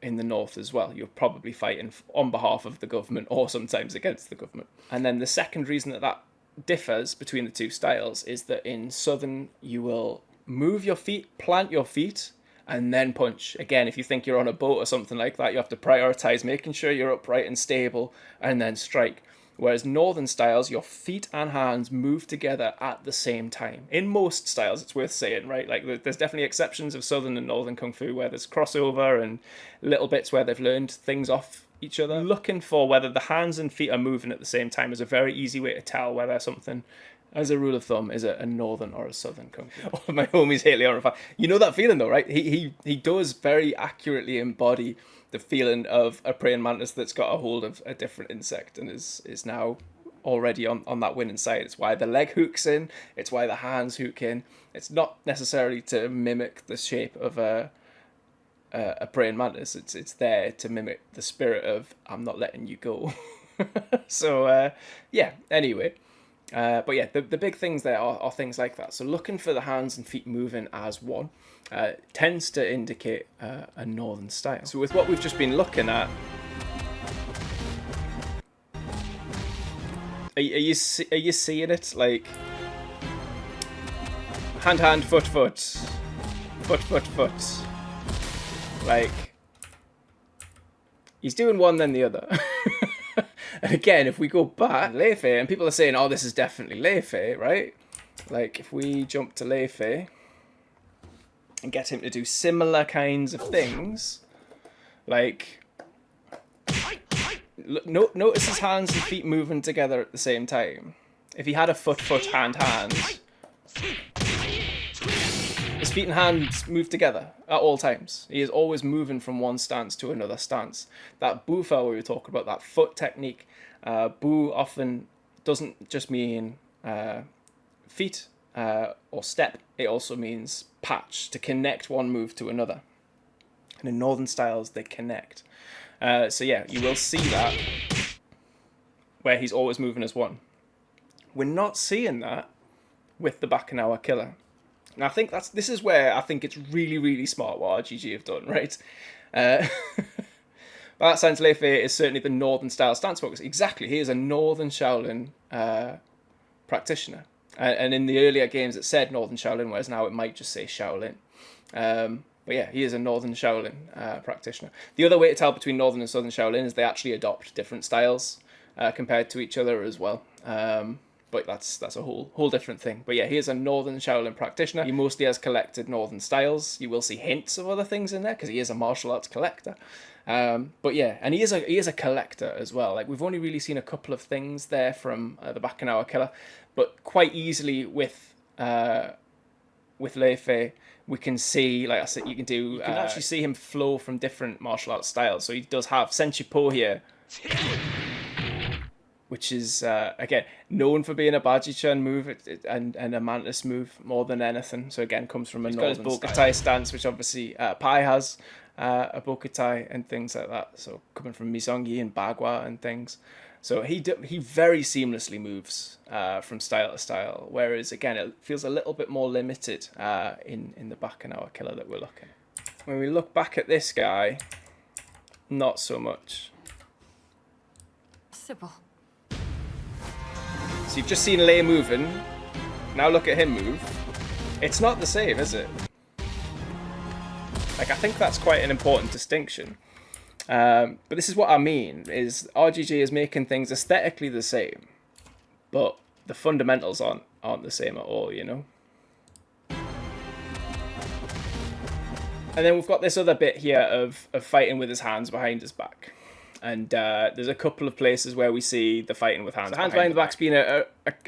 in the north as well. You're probably fighting on behalf of the government or sometimes against the government. And then the second reason that differs between the two styles is that in southern you will move your feet, plant your feet, and then punch. Again, if you think you're on a boat or something like that, you have to prioritize making sure you're upright and stable and then strike. Whereas northern styles, your feet and hands move together at the same time. In most styles, it's worth saying, right? Like there's definitely exceptions of southern and northern kung fu where there's crossover and little bits where they've learned things off each other. Looking for whether the hands and feet are moving at the same time is a very easy way to tell whether something, as a rule of thumb, is a northern or a southern kung fu. Oh, my homie's Haley horrified. You know that feeling though, right? He does very accurately embody the feeling of a praying mantis that's got a hold of a different insect and is now already on that winning side. It's why the leg hooks in. It's why the hands hook in. It's not necessarily to mimic the shape of a praying mantis. It's there to mimic the spirit of I'm not letting you go. So yeah. Anyway. But yeah, the big things there are things like that. So looking for the hands and feet moving as one tends to indicate a northern style. So with what we've just been looking at, are you seeing it? Like hand, foot, foot, foot, foot, foot. Like he's doing one then the other. And again, if we go back, Lei Fei, and people are saying, oh, this is definitely Lei Fei, right? Like, if we jump to Lei Fei and get him to do similar kinds of things, like, notice his hands and feet moving together at the same time. If he had a foot, hand, his feet and hands move together at all times. He is always moving from one stance to another stance. That bu fao we were talking about, that foot technique, bu often doesn't just mean feet or step. It also means patch, to connect one move to another. And in northern styles, they connect. So yeah, you will see that where he's always moving as one. We're not seeing that with the Bakunawa killer. And I think this is where I think it's really, really smart what RGG have done, right? But that sense, Lei Fei is certainly the northern style stance focus. Exactly, he is a northern Shaolin practitioner. And in the earlier games it said northern Shaolin, whereas now it might just say Shaolin. But yeah, he is a northern Shaolin practitioner. The other way to tell between northern and southern Shaolin is they actually adopt different styles compared to each other as well. But that's a whole different thing. But yeah, he is a northern Shaolin practitioner. He mostly has collected northern styles. You will see hints of other things in there because he is a martial arts collector. But yeah, and he is a collector as well. Like we've only really seen a couple of things there from the Bakunawa killer, but quite easily with Lei Fei, we can see, like I said, you can actually see him flow from different martial arts styles. So he does have Senshi Po here, which is, again, known for being a Baji-chan move and a Mantis move more than anything. So again, comes from a northern Bokutai stance, which obviously Pai has a Bokutai and things like that. So coming from Misongi and Bagua and things. So he very seamlessly moves from style to style, whereas, again, it feels a little bit more limited in the Bakunawa killer that we're looking at. When we look back at this guy, not so much. Possible. So you've just seen Lei moving, now look at him move. It's not the same, is it? Like, I think that's quite an important distinction. But this is what I mean, is RGG is making things aesthetically the same, but the fundamentals aren't the same at all, you know? And then we've got this other bit here of fighting with his hands behind his back. And there's a couple of places where we see the fighting with hands. So hands behind the back's been a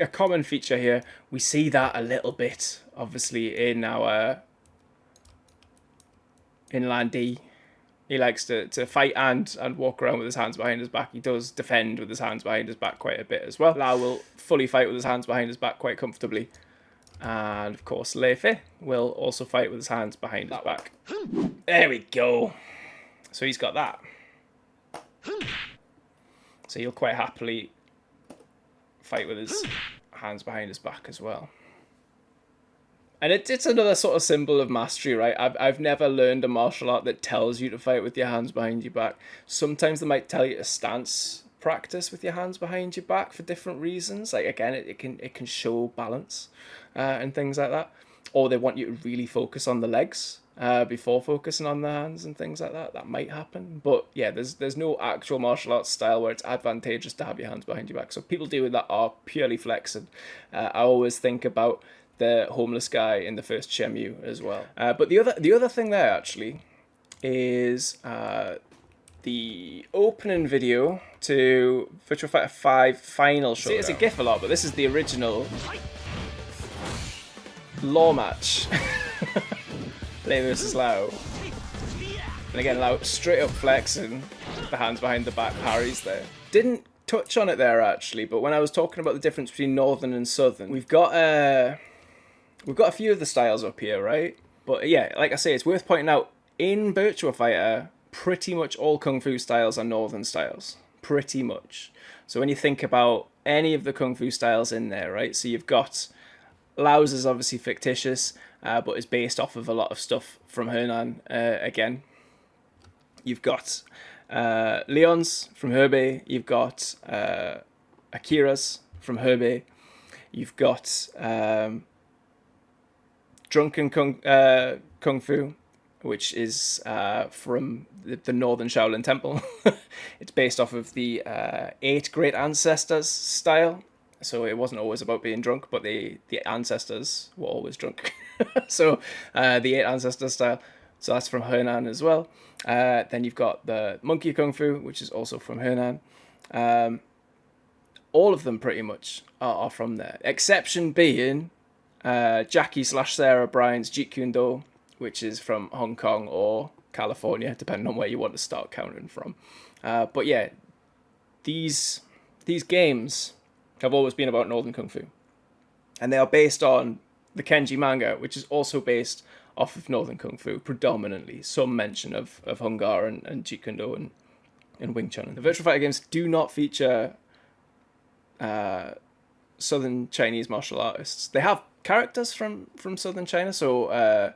common feature here. We see that a little bit, obviously, in our in Lan Di, He likes to fight and walk around with his hands behind his back. He does defend with his hands behind his back quite a bit as well. Lau will fully fight with his hands behind his back quite comfortably. And of course, Lei Fei will also fight with his hands behind his back. There we go. So he's got that. So he'll quite happily fight with his hands behind his back as well. And it's another sort of symbol of mastery, right? I've never learned a martial art that tells you to fight with your hands behind your back. Sometimes they might tell you to stance practice with your hands behind your back for different reasons. Like, again, it can show balance and things like that. Or they want you to really focus on the legs before focusing on the hands and things like that. That might happen. But yeah, there's no actual martial arts style where it's advantageous to have your hands behind your back. So people doing that are purely flexing. I always think about the homeless guy in the first Shenmue as well. But the other thing there actually is the opening video to Virtua Fighter 5 Final Showdown. See, it's a GIF a lot, but this is the original law match. Lei versus Lau. And again, Lau straight up flexing the hands behind the back parries there. Didn't touch on it there actually, but when I was talking about the difference between Northern and Southern, we've got a few of the styles up here, right? But yeah, like I say, it's worth pointing out, in Virtua Fighter, pretty much all Kung Fu styles are Northern styles. Pretty much. So when you think about any of the Kung Fu styles in there, right? So you've got Lau's is obviously fictitious, but is based off of a lot of stuff from Hernan again. You've got Leon's from Hebei. You've got Akira's from Hebei. You've got Drunken Kung Fu, which is from the Northern Shaolin Temple. It's based off of the 8 Great Ancestors style. So it wasn't always about being drunk, but the ancestors were always drunk. So the 8 Ancestors style. So that's from Hernan as well. Then you've got the Monkey Kung Fu, which is also from Hernan. All of them pretty much are from there. Exception being Jackie/Sarah Bryan's Jeet Kune Do, which is from Hong Kong or California, depending on where you want to start counting from. But yeah, these games have always been about Northern Kung Fu. And they are based on the Kenji manga, which is also based off of Northern Kung Fu, predominantly. Some mention of Hung Gar and Jeet Kune Do and Wing Chun. The Virtua Fighter games do not feature Southern Chinese martial artists. They have characters from Southern China, so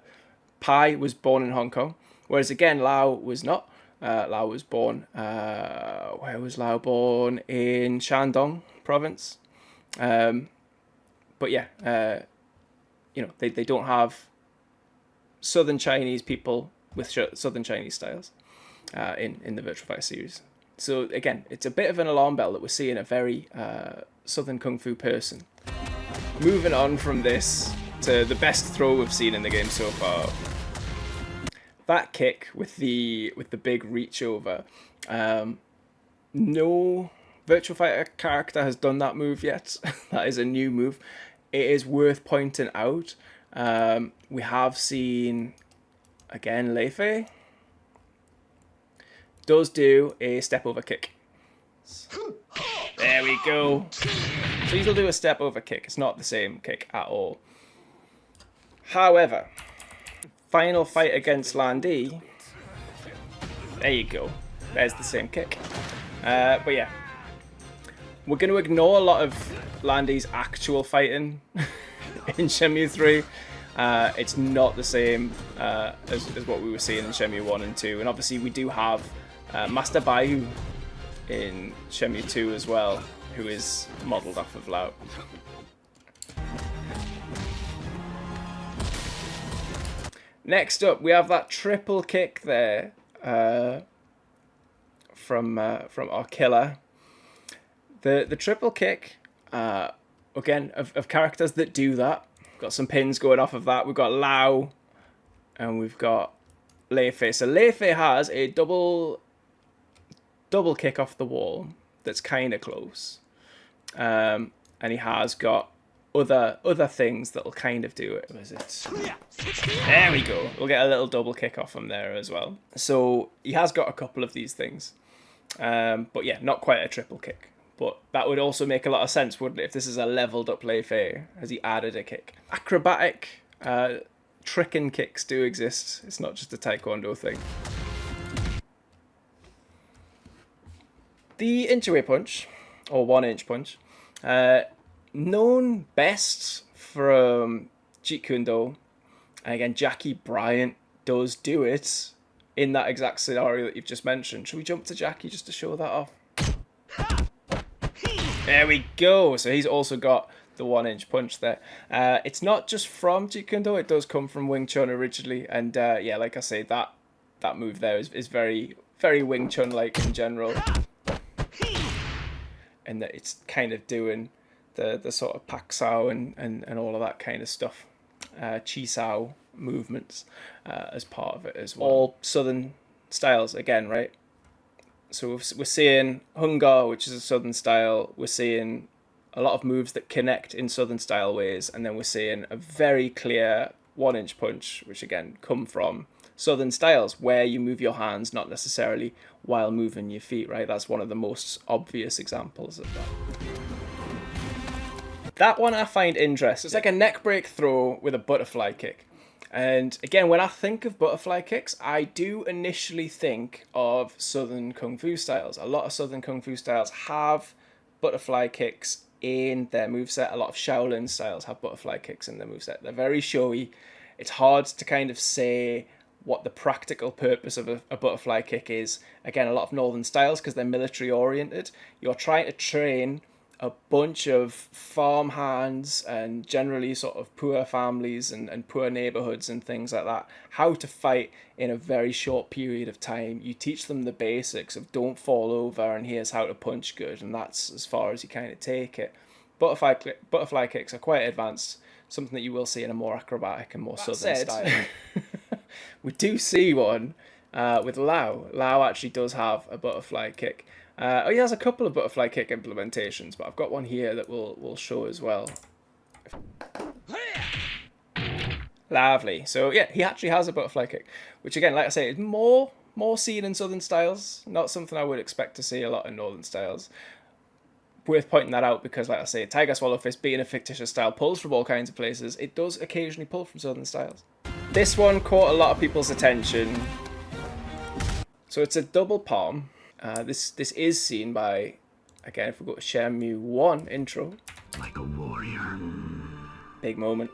Pai was born in Hong Kong, whereas again Lau was not. Lau was born, where was Lau born? In Shandong province. But yeah, they don't have Southern Chinese people with Southern Chinese styles in the Virtua Fighter series. So again, it's a bit of an alarm bell that we're seeing a very Southern Kung Fu person. Moving on from this to the best throw we've seen in the game so far. That kick with the big reach over. No Virtua Fighter character has done that move yet. That is a new move. It is worth pointing out. We have seen, again, Lei Fei does do a step over kick. There we go. So he'll do a step over kick. It's not the same kick at all. However, final fight against Landy. There you go. There's the same kick. But yeah, we're going to ignore a lot of Landy's actual fighting in Shenmue 3. It's not the same as what we were seeing in Shenmue 1 and 2. And obviously we do have Master Baihu in Shenmue 2 as well, who is modelled off of Lau. Next up, we have that triple kick there from our killer. The triple kick, again, of characters that do that. Got some pins going off of that. We've got Lau, and we've got Lei Fei. So Lei Fei has a double kick off the wall that's kind of close. And he has got other things that'll kind of do it. Was it? There we go. We'll get a little double kick off him there as well. So he has got a couple of these things. But yeah, not quite a triple kick. But that would also make a lot of sense, wouldn't it, if this is a leveled up Lei Fei, as he added a kick. Acrobatic tricking kicks do exist. It's not just a Taekwondo thing. The inch-away punch, or 1-inch punch, known best from Jeet Kune Do. And again, Jackie Bryant does do it in that exact scenario that you've just mentioned. Should we jump to Jackie just to show that off? There we go. So he's also got the 1-inch punch there. It's not just from Jeet Kune Do. It does come from Wing Chun originally. And yeah, like I say, that move there is very, very Wing Chun-like in general. And that it's kind of doing the sort of Pak Sao and all of that kind of stuff. Chi Sao movements as part of it as well. All Southern styles again, right? So we're seeing Hungar, which is a Southern style. We're seeing a lot of moves that connect in Southern style ways. And then we're seeing a very clear 1-inch punch, which again come from Southern styles, where you move your hands, not necessarily while moving your feet, right? That's one of the most obvious examples of that. That one I find interesting. It's like a neck break throw with a butterfly kick. And again, when I think of butterfly kicks, I do initially think of Southern Kung Fu styles. A lot of Southern Kung Fu styles have butterfly kicks in their moveset. A lot of Shaolin styles have butterfly kicks in their moveset. They're very showy. It's hard to kind of say what the practical purpose of a butterfly kick is. Again, a lot of Northern styles, because they're military oriented, you're trying to train a bunch of farm hands and generally sort of poor families and poor neighborhoods and things like that how to fight in a very short period of time. You teach them the basics of don't fall over and here's how to punch good, and that's as far as you kind of take it. Butterfly kicks are quite advanced, something that you will see in a more acrobatic and more Southern style. We do see one with Lau. Lau actually does have a butterfly kick. He has a couple of butterfly kick implementations, but I've got one here that we'll show as well. Lovely. So yeah, he actually has a butterfly kick, which again, like I say, is more seen in Southern styles. Not something I would expect to see a lot in Northern styles. Worth pointing that out because, like I say, Tiger Swallow Fist being a fictitious style pulls from all kinds of places. It does occasionally pull from Southern styles. This one caught a lot of people's attention. So it's a double palm. This is seen by, again, if we go to Shenmue 1 intro. Like a warrior. Big moment.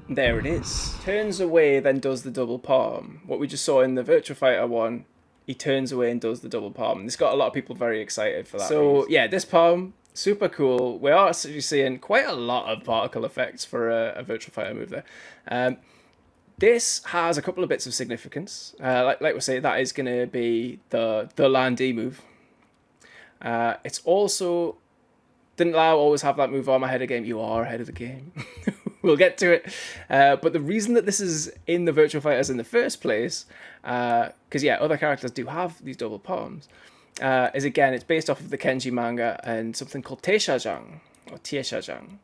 There it is. Turns away, then does the double palm. What we just saw in the Virtua Fighter 1, he turns away and does the double palm. And this got a lot of people very excited for that. So yeah, this palm, super cool. We are actually seeing quite a lot of particle effects for a Virtua Fighter move there. This has a couple of bits of significance. Like we say, that is going to be the Lan Di move. It's also... Didn't Lau always have that move on ahead of game? You are ahead of the game. We'll get to it. But the reason that this is in the Virtua Fighters in the first place, because yeah, other characters do have these double palms, is again, it's based off of the Kenji manga and something called Teishajang, or Tieshajang.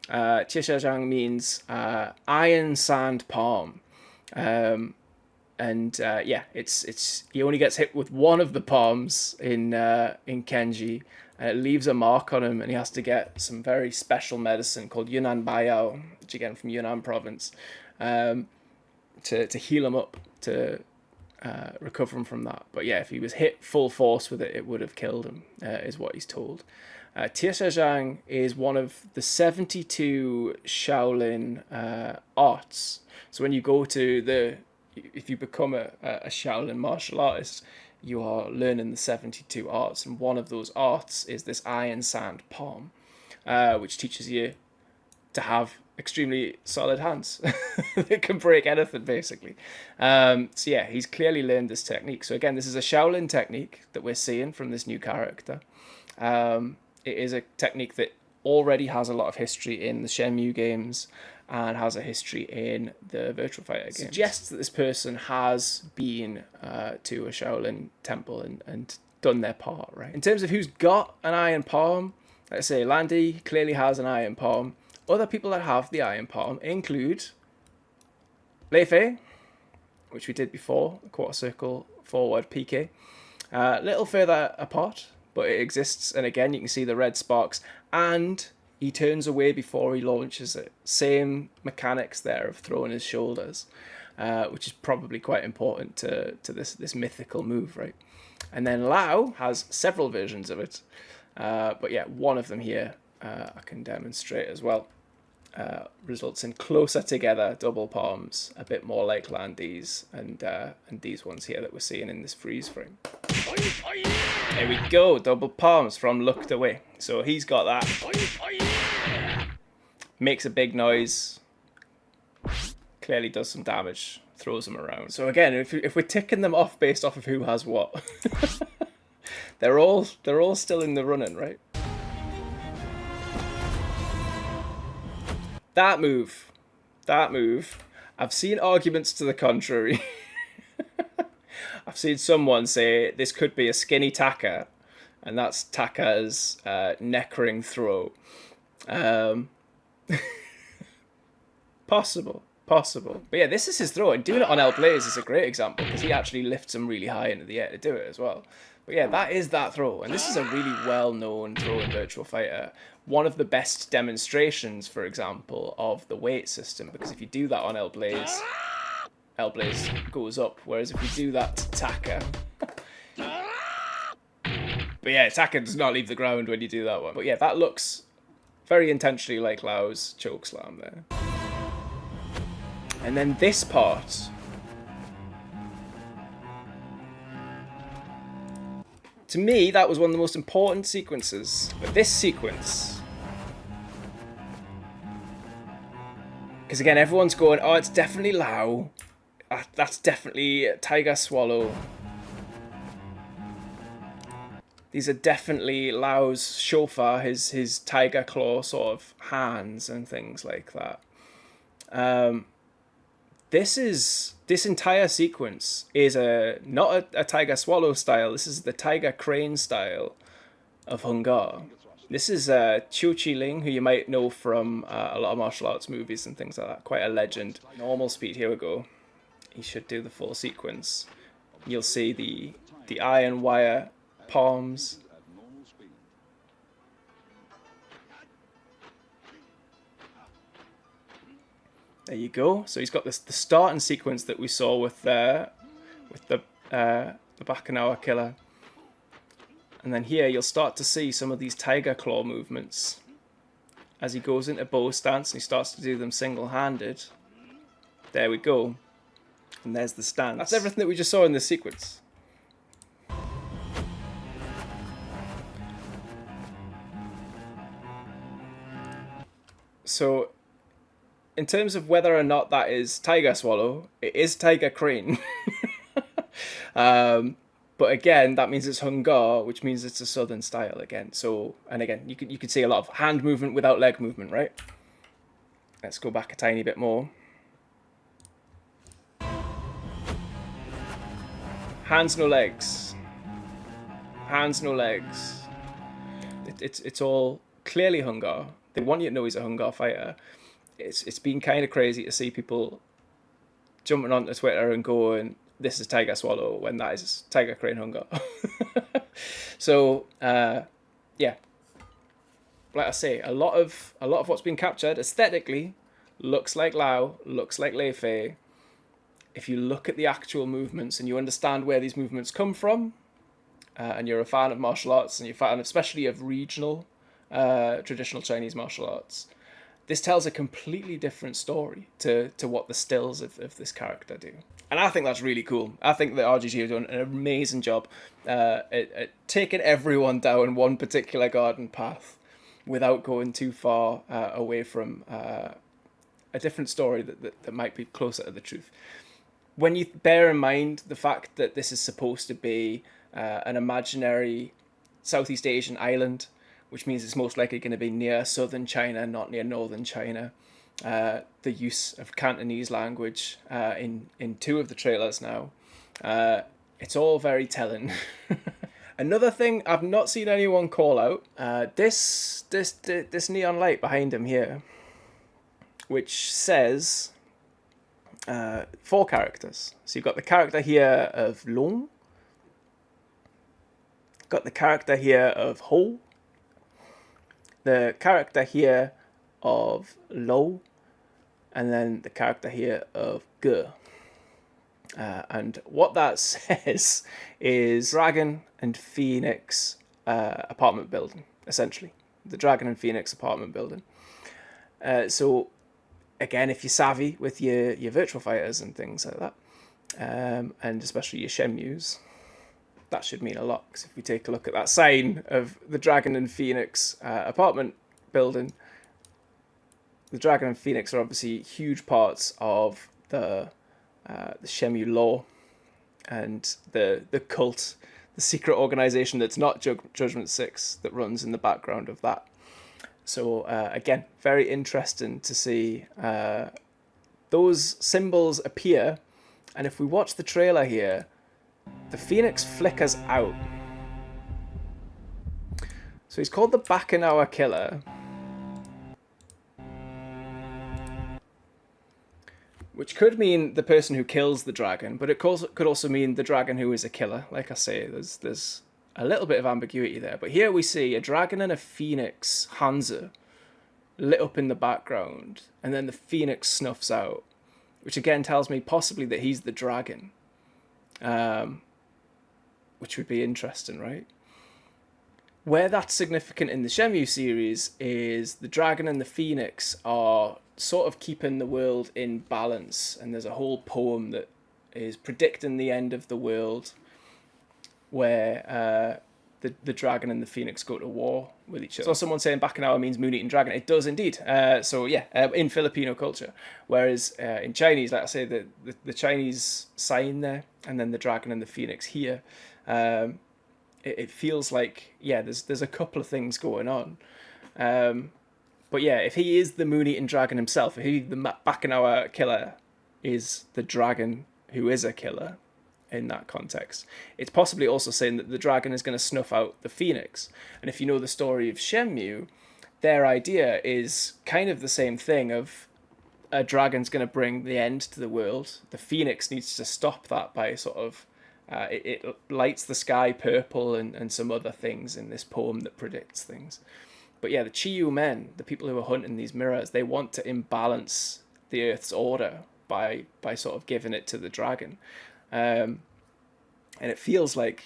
Tieshajang means iron sand palm. Yeah, it's he only gets hit with one of the palms in Kenji, and it leaves a mark on him, and he has to get some very special medicine called Yunnan Baiyao, which again from Yunnan province, to heal him up, to recover him from that. But yeah, if he was hit full force with it, it would have killed him, is what he's told. Tieshajang is one of the 72 Shaolin arts. So when you go to if you become a Shaolin martial artist, you are learning the 72 arts, and one of those arts is this iron sand palm, which teaches you to have extremely solid hands that can break anything, basically. So yeah, he's clearly learned this technique. So again, this is a Shaolin technique that we're seeing from this new character. It is a technique that already has a lot of history in the Shenmue games and has a history in the Virtua Fighter games. Suggests that this person has been to a Shaolin temple and done their part, right? In terms of who's got an iron palm, Let's say Landy clearly has an iron palm. Other people that have the iron palm include Lei Fei, which we did before, quarter circle forward PK. A little further apart, but it exists. And again, you can see the red sparks. And he turns away before he launches it. Same mechanics there of throwing his shoulders, which is probably quite important to this mythical move, right? And then Lao has several versions of it. But yeah, one of them here I can demonstrate as well. Results in closer together double palms, a bit more like Landy's, and these ones here that we're seeing in this freeze frame. There we go, double palms from looked away. So he's got that. Makes a big noise. Clearly does some damage. Throws them around. So again, if we're ticking them off based off of who has what, they're all still in the running, right? That move, I've seen arguments to the contrary. I've seen someone say this could be a skinny Taka, and that's Taka's neck ring throw. Possible. But yeah, this is his throw, and doing it on El Blaze is a great example because he actually lifts him really high into the air to do it as well. But yeah, that is that throw, and this is a really well-known throw in Virtua Fighter. One of the best demonstrations, for example, of the weight system, because if you do that on El Blaze goes up, whereas if you do that to Taka... But yeah, Taka does not leave the ground when you do that one. But yeah, that looks very intentionally like Lao's chokeslam there. And then this part... To me, that was one of the most important sequences. But this sequence... Because again, everyone's going, oh, it's definitely Lao. That's definitely Tiger Swallow. These are definitely Lao's shofar, his tiger claw sort of hands and things like that. This entire sequence is not a Tiger Swallow style. This is the Tiger Crane style of Hung Gar. This is Chiu Chi Ling, who you might know from a lot of martial arts movies and things like that. Quite a legend. Normal speed, here we go. He should do the full sequence. You'll see the iron wire palms. There you go. So he's got the starting sequence that we saw with the Bakunawa killer. And then here you'll start to see some of these tiger claw movements as he goes into bow stance and he starts to do them single-handed. There we go. And there's the stance. That's everything that we just saw in this sequence. So, in terms of whether or not that is Tiger Swallow, it is Tiger Crane. But again, that means it's Hung Gar, which means it's a southern style again. So, and again, you could see a lot of hand movement without leg movement, right? Let's go back a tiny bit more. Hands, no legs. Hands, no legs. It's all clearly Hung Gar. They want you to know he's a Hung Gar fighter. It's been kind of crazy to see people jumping onto Twitter and going, this is Tiger Swallow, when that is Tiger Crane Hung Gar. So, yeah. Like I say, a lot of what's been captured aesthetically looks like Lao, looks like Lei Fei. If you look at the actual movements and you understand where these movements come from, and you're a fan of martial arts and you're a fan especially of regional, traditional Chinese martial arts, this tells a completely different story to what the stills of this character do. And I think that's really cool. I think that RGG have done an amazing job at taking everyone down one particular garden path without going too far away from a different story that might be closer to the truth. When you bear in mind the fact that this is supposed to be an imaginary Southeast Asian island, which means it's most likely going to be near southern China, not near northern China. The use of Cantonese language in two of the trailers now. It's all very telling. Another thing I've not seen anyone call out, this neon light behind him here, which says 4 characters. So you've got the character here of Long, got the character here of Ho, the character here of Lo, and then the character here of Ge. And what that says is Dragon and Phoenix apartment building, essentially. The Dragon and Phoenix apartment building. So, again, if you're savvy with your virtual fighters and things like that, and especially your Shenmues, that should mean a lot. Because if we take a look at that sign of the Dragon and Phoenix apartment building, the Dragon and Phoenix are obviously huge parts of the Shenmue lore and the cult, the secret organization that's not Judgment 6 that runs in the background of that. So again, very interesting to see those symbols appear. And if we watch the trailer here, the Phoenix flickers out. So he's called the Bakunawa Killer, which could mean the person who kills the dragon, but it could also mean the dragon who is a killer. Like I say, there's a little bit of ambiguity there. But here we see a dragon and a phoenix, Hanzo, lit up in the background, and then the phoenix snuffs out, which again tells me possibly that he's the dragon, which would be interesting, right? Where that's significant in the Shenmue series is the dragon and the phoenix are sort of keeping the world in balance, and there's a whole poem that is predicting the end of the world where the dragon and the phoenix go to war with each other. So someone saying Bakunawa means moon-eating dragon. It does indeed. So yeah, in Filipino culture. Whereas in Chinese, like I say, the Chinese sign there, and then the dragon and the phoenix here, it feels like, yeah, there's a couple of things going on. But yeah, if he is the moon-eating dragon himself, if he, the Bakunawa killer, is the dragon who is a killer in that context, it's possibly also saying that the dragon is going to snuff out the phoenix. And if you know the story of Shenmue, their idea is kind of the same thing of a dragon's going to bring the end to the world. The phoenix needs to stop that by sort of, it lights the sky purple and some other things in this poem that predicts things. But yeah, the Chiyu men, the people who are hunting these mirrors, they want to imbalance the Earth's order by sort of giving it to the dragon. And it feels like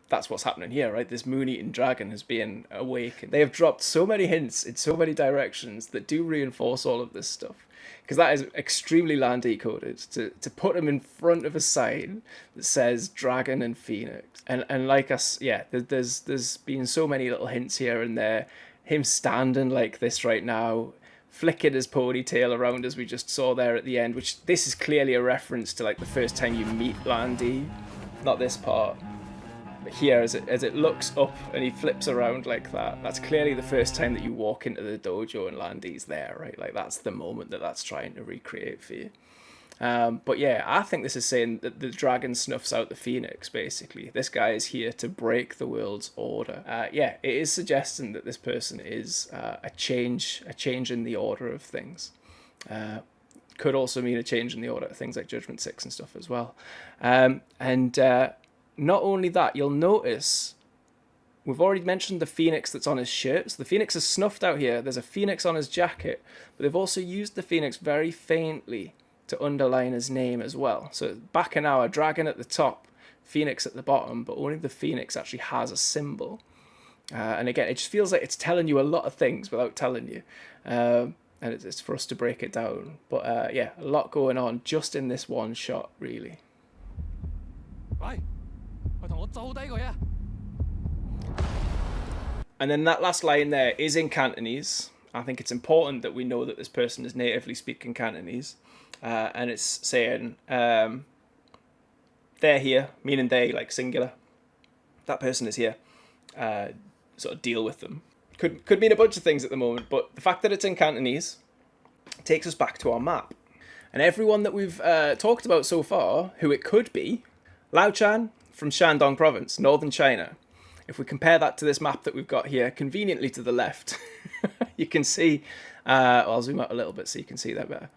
that's what's happening here, right? This moon-eating dragon has been awakened. They have dropped so many hints in so many directions that do reinforce all of this stuff. Because that is extremely land coded to put them in front of a sign that says dragon and phoenix. And like us, yeah, there's been so many little hints here and there. Him standing like this right now, flicking his ponytail around as we just saw there at the end, which this is clearly a reference to like the first time you meet Landy. Not this part, but here as it looks up and he flips around like that, that's clearly the first time that you walk into the dojo and Landy's there, right? Like that's the moment that's trying to recreate for you. But yeah, I think this is saying that the dragon snuffs out the phoenix, basically. This guy is here to break the world's order. Yeah, it is suggesting that this person is a change in the order of things. Could also mean a change in the order of things like Judgment 6 and stuff as well. And not only that, you'll notice we've already mentioned the phoenix that's on his shirt. So the phoenix is snuffed out here. There's a phoenix on his jacket, but they've also used the phoenix very faintly to underline his name as well. So Bakunawa, dragon at the top, phoenix at the bottom, but only the phoenix actually has a symbol. And again, it just feels like it's telling you a lot of things without telling you. And it's for us to break it down. But yeah, a lot going on just in this one shot, really. And then that last line there is in Cantonese. I think it's important that we know that this person is natively speaking Cantonese. And it's saying, they're here, meaning they, like singular. That person is here. Sort of deal with them. Could mean a bunch of things at the moment, but the fact that it's in Cantonese takes us back to our map. And everyone that we've talked about so far, who it could be, Lao Chan from Shandong province, northern China. If we compare that to this map that we've got here, conveniently to the left, you can see, I'll zoom out a little bit so you can see that better.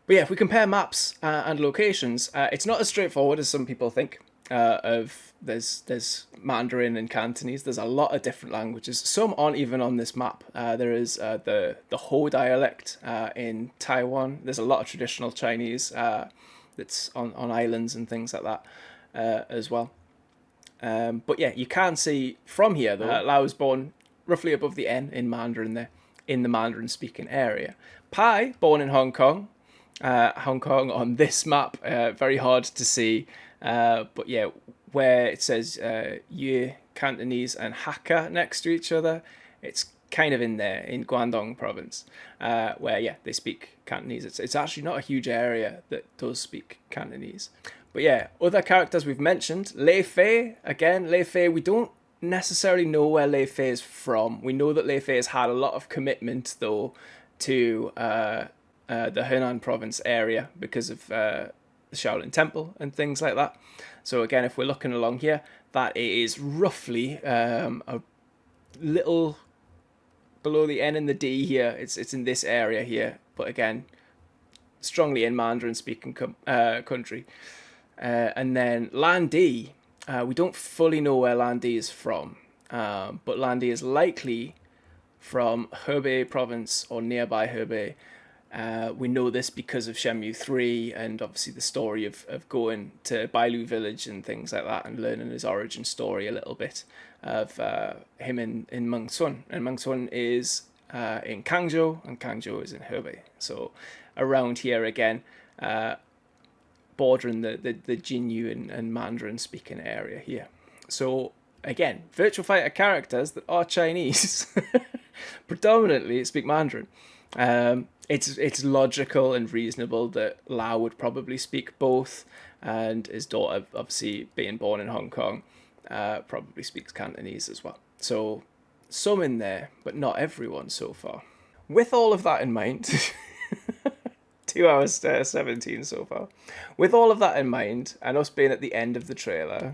But yeah, if we compare maps and locations, it's not as straightforward as some people think. There's Mandarin and Cantonese. There's a lot of different languages. Some aren't even on this map. There is the Ho dialect in Taiwan. There's a lot of traditional Chinese that's on islands and things like that as well. But yeah, you can see from here though, Lao was born roughly above the N in Mandarin there, in the Mandarin speaking area. Pai, born in Hong Kong. Hong Kong on this map, very hard to see. But yeah, where it says Yue Cantonese and Hakka next to each other, it's kind of in there in Guangdong province, where yeah, they speak Cantonese. It's actually not a huge area that does speak Cantonese. But yeah, other characters we've mentioned, Lei Fei, again, Lei Fei, we don't necessarily know where Lei Fei is from. We know that Lei Fei has had a lot of commitment though to the Henan province area because of the Shaolin Temple and things like that. So again, if we're looking along here, that is roughly a little below the N and the D here. It's in this area here, but again, strongly in Mandarin speaking country. And then Lan Di, we don't fully know where Lan Di is from, but Lan Di is likely from Hebei province or nearby Hebei. We know this because of Shenmue 3 and obviously the story of going to Bailu village and things like that and learning his origin story a little bit of him in Mengsun. And Mengsun is in Kangzhou and Kangzhou is in Hebei. So around here again, bordering the Jinyu and Mandarin speaking area here. So again, Virtual Fighter characters that are Chinese predominantly speak Mandarin. It's logical and reasonable that Lao would probably speak both, and his daughter, obviously being born in Hong Kong, probably speaks Cantonese as well. So some in there, but not everyone so far. With all of that in mind, 2 hours 17 so far. With all of that in mind, and us being at the end of the trailer,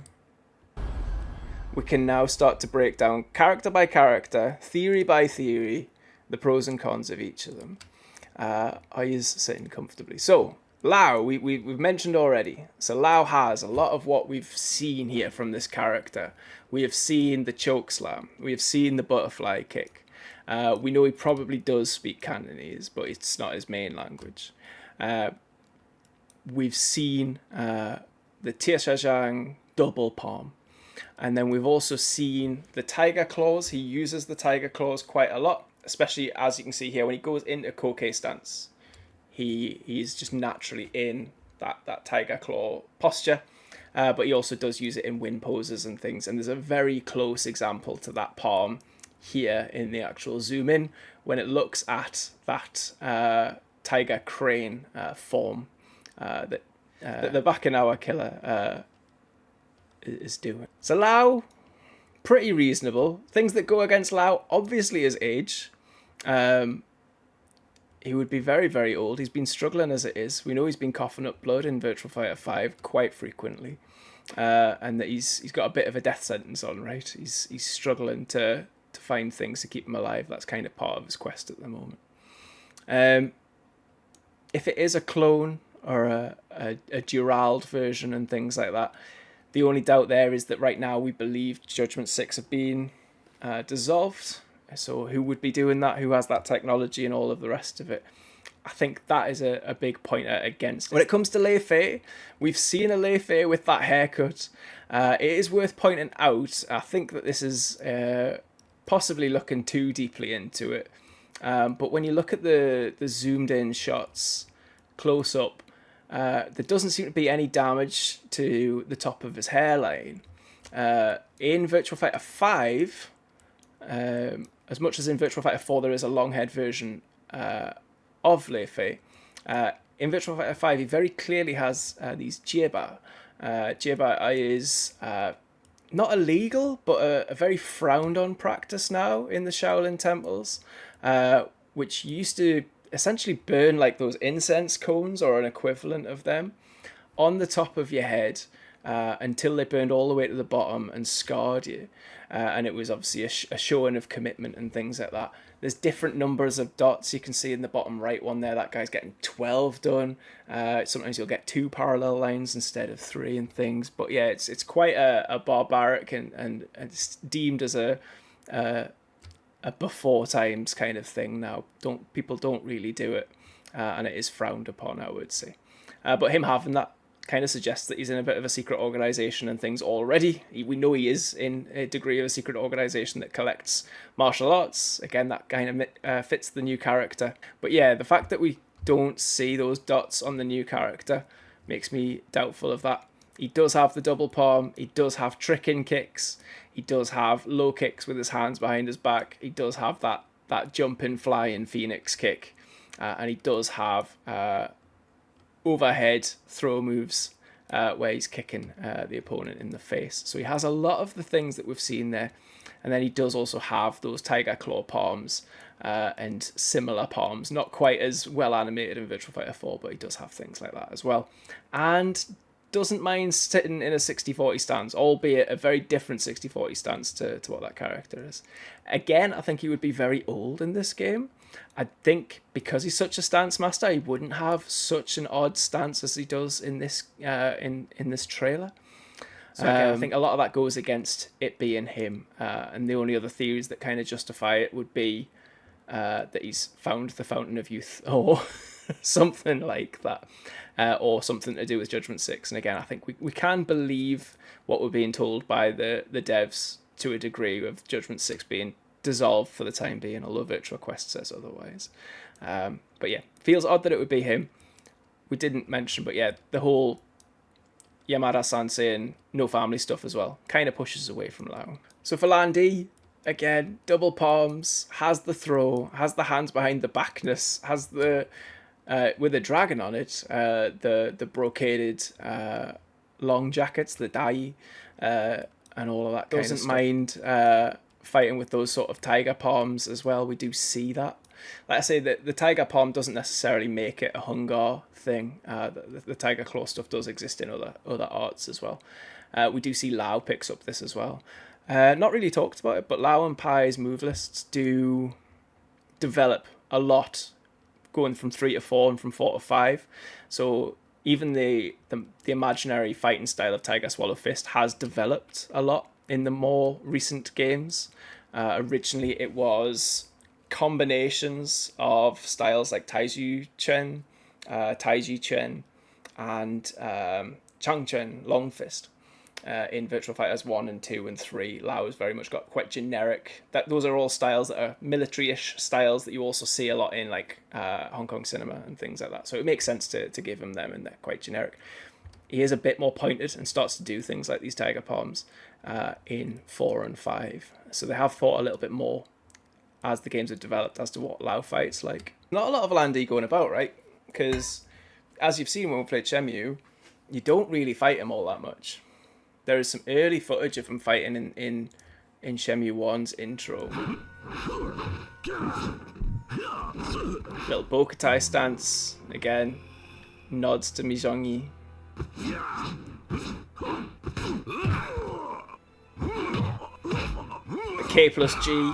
we can now start to break down character by character, theory by theory, the pros and cons of each of them. Are you sitting comfortably? So, Lao, we've mentioned already. So Lao has a lot of what we've seen here from this character. We have seen the choke slam. We have seen the butterfly kick. We know he probably does speak Cantonese, but it's not his main language. We've seen the Tieshazhang double palm. And then we've also seen the tiger claws. He uses the tiger claws quite a lot, especially as you can see here when he goes into Koke stance. He's just naturally in that tiger claw posture. But he also does use it in wind poses and things. And there's a very close example to that palm here in the actual zoom in when it looks at that tiger crane form that the Bakunawa killer is doing. So Lao, pretty reasonable. Things that go against Lao, obviously, his age. He would be very, very old. He's been struggling as it is. We know he's been coughing up blood in Virtual Fighter 5 quite frequently. And that he's got a bit of a death sentence on, right? He's struggling to find things to keep him alive. That's kind of part of his quest at the moment. If it is a clone or a Durald version and things like that, the only doubt there is that right now we believe Judgment 6 have been dissolved. So who would be doing that? Who has that technology and all of the rest of it? I think that is a big pointer against it. When it comes to Lei Fei, we've seen a Lei Fei with that haircut. It is worth pointing out, I think that this is possibly looking too deeply into it. But when you look at the zoomed in shots close up, there doesn't seem to be any damage to the top of his hairline. In Virtual Fighter 5, as much as in Virtual Fighter 4 there is a long-haired version of Lei Fei, in Virtual Fighter 5 he very clearly has these jieba. Jieba is not illegal, but a very frowned-on practice now in the Shaolin temples, which used to essentially burn like those incense cones or an equivalent of them on the top of your head until they burned all the way to the bottom and scarred you. And it was obviously a showing of commitment and things like that. There's different numbers of dots. You can see in the bottom right one there, that guy's getting 12 done. Sometimes you'll get 2 parallel lines instead of 3 and things. But yeah, it's quite a barbaric and it's deemed as a before times kind of thing now. People don't really do it, and it is frowned upon, I would say. But him having that kind of suggests that he's in a bit of a secret organization and things already. We know he is in a degree of a secret organization that collects martial arts. Again, that kind of fits the new character. But yeah, the fact that we don't see those dots on the new character makes me doubtful of that. He does have the double palm. He does have trick-in kicks. He does have low kicks with his hands behind his back. He does have that jumping, flying phoenix kick. And he does have overhead throw moves where he's kicking the opponent in the face. So he has a lot of the things that we've seen there. And then he does also have those tiger claw palms and similar palms. Not quite as well animated in Virtua Fighter 4, but he does have things like that as well. And doesn't mind sitting in a 60-40 stance, albeit a very different 60-40 stance to what that character is. Again, I think he would be very old in this game. I think because he's such a stance master, he wouldn't have such an odd stance as he does in this in this trailer. So again, I think a lot of that goes against it being him. And the only other theories that kind of justify it would be that he's found the Fountain of Youth or something like that. Or something to do with Judgment 6. And again, I think we can believe what we're being told by the devs to a degree, of Judgment 6 being dissolved for the time being, although Virtual Quest says otherwise. But yeah, feels odd that it would be him. We didn't mention, but yeah, the whole Yamada-san saying no family stuff as well kind of pushes away from Lau. So for Landy, again, double palms, has the throw, has the hands behind the backness, has the... with a dragon on it, the brocaded long jackets, the dai, and all of that kind of stuff. Doesn't mind fighting with those sort of tiger palms as well. We do see that. Like I say, the tiger palm doesn't necessarily make it a Hungar thing. The tiger claw stuff does exist in other arts as well. We do see Lau picks up this as well. Not really talked about it, but Lau and Pai's move lists do develop a lot, going from 3 to 4 and from 4 to 5. So even the imaginary fighting style of Tiger Swallow Fist has developed a lot in the more recent games. Originally it was combinations of styles like Taiju Chen, Taiji Chen, and Chang Chen Long Fist. In Virtual Fighters 1 and 2 and 3, Lau has very much got quite generic. Those are all styles that are military-ish styles that you also see a lot in like Hong Kong cinema and things like that. So it makes sense to give him them, and they're quite generic. He is a bit more pointed and starts to do things like these tiger palms in 4 and 5. So they have thought a little bit more as the games have developed as to what Lau fights like. Not a lot of Landy going about, right? Because as you've seen when we played Shenmue, you don't really fight him all that much. There is some early footage of him fighting in Shenmue 1's intro. Little Bokutai stance. Again, nods to Mizongi. The K plus G.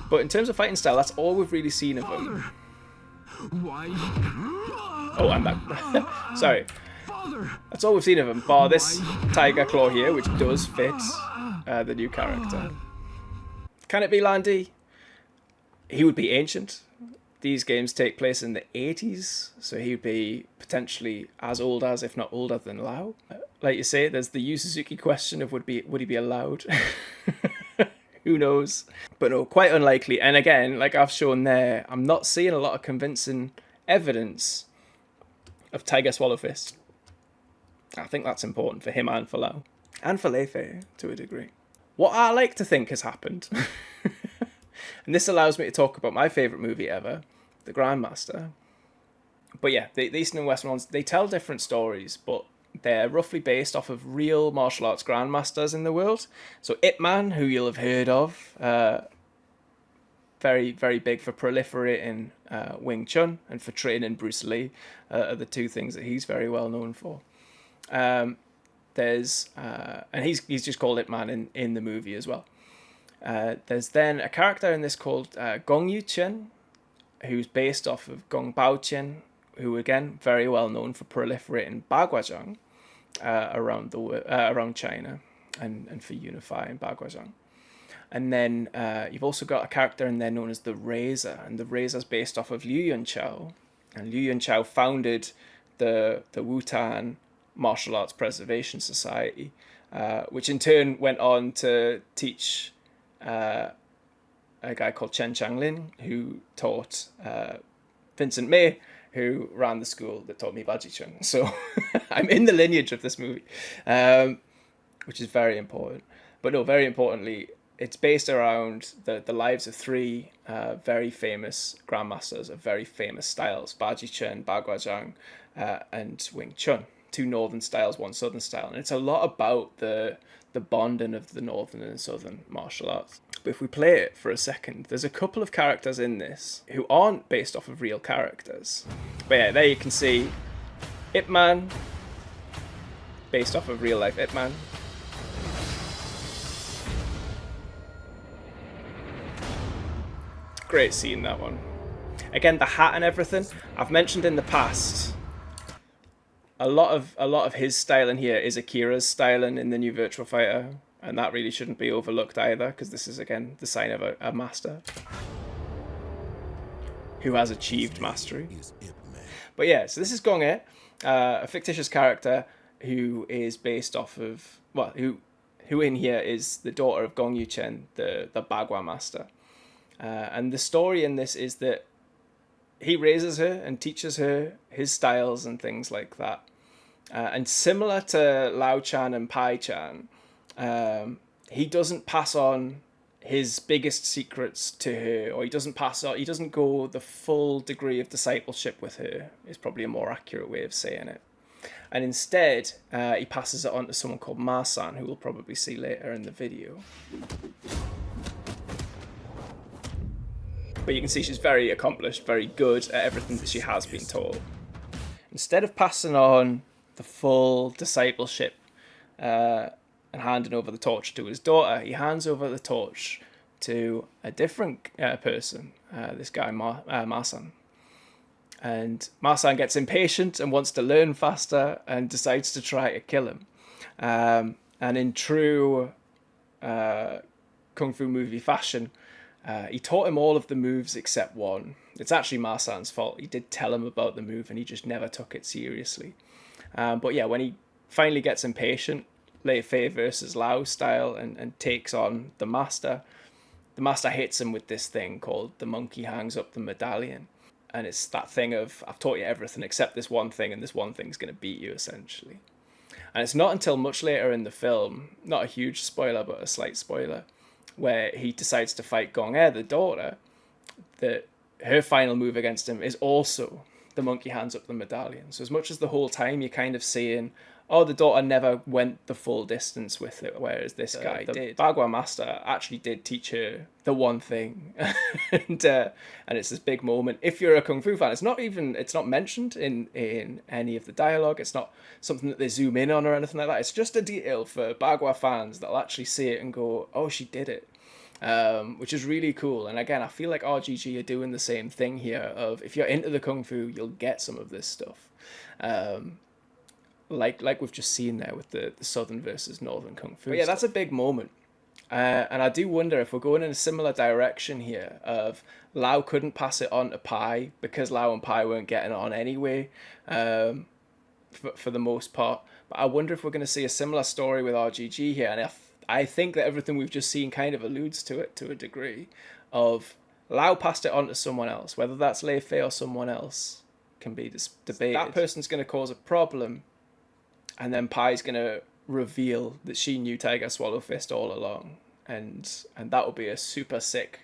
But in terms of fighting style, that's all we've really seen of him. Oh, I'm back. Sorry. That's all we've seen of him, bar this tiger claw here, which does fit the new character. Can it be Landy? He would be ancient. These games take place in the 80s, so he would be potentially as old as, if not older than Lau. Like you say, there's the Yu Suzuki question of would he be allowed? Who knows? But no, quite unlikely. And again, like I've shown there, I'm not seeing a lot of convincing evidence of Tiger Swallow Fist. I think that's important for him and for Lau. And for Lei Fei, to a degree. What I like to think has happened, and this allows me to talk about my favourite movie ever, The Grandmaster. But yeah, the Eastern and Western ones, they tell different stories, but they're roughly based off of real martial arts grandmasters in the world. So Ip Man, who you'll have heard of, very, very big for proliferating Wing Chun and for training Bruce Lee, are the two things that he's very well known for. There's and he's just called Ip Man in the movie as well. There's then a character in this called Gong Yu Chen, who's based off of Gong Bao Chen, who again very well known for proliferating Baguazhang around China and for unifying Baguazhang. And then you've also got a character in there known as the Razor, and the Razor's based off of Liu Yunqiao, and Liu Yunqiao founded the Wutan Martial Arts Preservation Society, which in turn went on to teach a guy called Chen Changlin, who taught Vincent May, who ran the school that taught me Baji Chun. So I'm in the lineage of this movie, which is very important. But no, very importantly, it's based around the lives of three very famous grandmasters of very famous styles: Baji Chun, Baguazhang, and Wing Chun. Two northern styles, one southern style. And it's a lot about the bonding of the northern and southern martial arts. But if we play it for a second, there's a couple of characters in this who aren't based off of real characters. But yeah, there you can see Ip Man, based off of real life Ip Man. Great scene, that one. Again, the hat and everything, I've mentioned in the past, a lot of his styling here is Akira's styling in the new Virtua Fighter, and that really shouldn't be overlooked either, because this is again the sign of a master who has achieved mastery. But yeah, so this is Gong E, a fictitious character who is based off of, well, who in here is the daughter of Gong Yu Chen, the Bagua master. And the story in this is that he raises her and teaches her his styles and things like that. And similar to Lao Chan and Pai Chan, he doesn't pass on his biggest secrets to her, or he doesn't go the full degree of discipleship with her, is probably a more accurate way of saying it. And instead, he passes it on to someone called Ma-san, who we'll probably see later in the video. But you can see she's very accomplished, very good at everything that she has been taught. Instead of passing on the full discipleship and handing over the torch to his daughter, he hands over the torch to a different person, this guy Ma-san. And Ma-san gets impatient and wants to learn faster and decides to try to kill him. And in true Kung Fu movie fashion, he taught him all of the moves except one. It's actually Ma-san's fault. He did tell him about the move and he just never took it seriously. But yeah, when he finally gets impatient, Lei Fei versus Lao style, and takes on the master hits him with this thing called the monkey hangs up the medallion. And it's that thing of, I've taught you everything except this one thing, and this one thing's going to beat you, essentially. And it's not until much later in the film, not a huge spoiler, but a slight spoiler, where he decides to fight Gong E, the daughter, that her final move against him is also the monkey hands up the medallion. So as much as the whole time you're kind of seeing, oh, the daughter never went the full distance with it, whereas this guy did. Bagua Master actually did teach her the one thing. and it's this big moment. If you're a Kung Fu fan, it's not mentioned in any of the dialogue. It's not something that they zoom in on or anything like that. It's just a detail for Bagua fans that'll actually see it and go, oh, she did it. Which is really cool. And again, I feel like RGG are doing the same thing here of, if you're into the Kung Fu, you'll get some of this stuff. Like we've just seen there with the Southern versus Northern Kung Fu. But yeah, that's a big moment. And I do wonder if we're going in a similar direction here of Lao couldn't pass it on to Pai because Lao and Pai weren't getting on anyway, for the most part. But I wonder if we're going to see a similar story with RGG here. And I think that everything we've just seen kind of alludes to it to a degree of Lao passed it on to someone else, whether that's Lei Fei or someone else can be debated. That person's going to cause a problem. And then Pai's going to reveal that she knew Tiger Swallow Fist all along. And that will be a super sick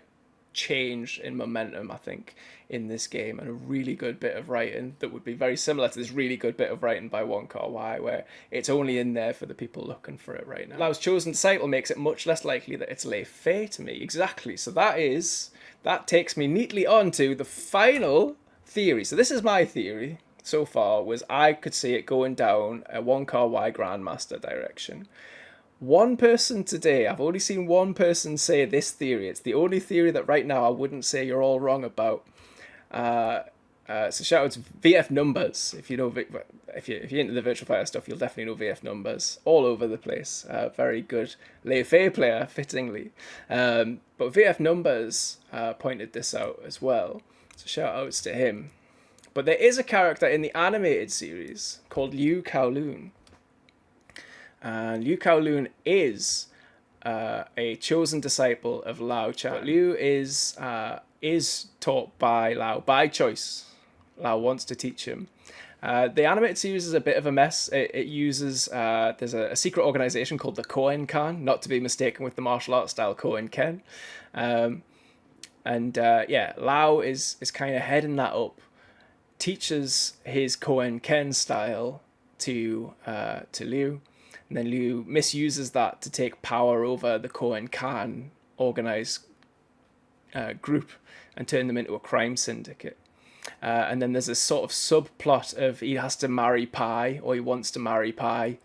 change in momentum, I think, in this game, and a really good bit of writing that would be very similar to this really good bit of writing by Wong Kar-wai, where it's only in there for the people looking for it right now. Lau's chosen disciple makes it much less likely that it's Lei Fei to me. Exactly. So that takes me neatly on to the final theory. So this is my theory so far, was I could see it going down a Wong Kar-wai Grandmaster direction. One person today, I've only seen one person say this theory. It's the only theory that right now I wouldn't say you're all wrong about. So shout out to VF Numbers. If you know, if you're into the Virtual Fighter stuff, you'll definitely know VF Numbers all over the place. Very good Lei Fei player, fittingly. But VF Numbers pointed this out as well. So shout outs to him. But there is a character in the animated series called Liu Kowloon. And Liu Kowloon is a chosen disciple of Lao Chan. Liu is taught by Lao by choice. Lao wants to teach him. The animated series is a bit of a mess. It uses there's a secret organization called the Koen Kan, not to be mistaken with the martial arts style Koen Ken. Lao is kind of heading that up. Teaches his Koen Ken style to Liu. And then Liu misuses that to take power over the Koen Kan organized group and turn them into a crime syndicate. And then there's this sort of subplot of he has to marry Pai, or he wants to marry Pai.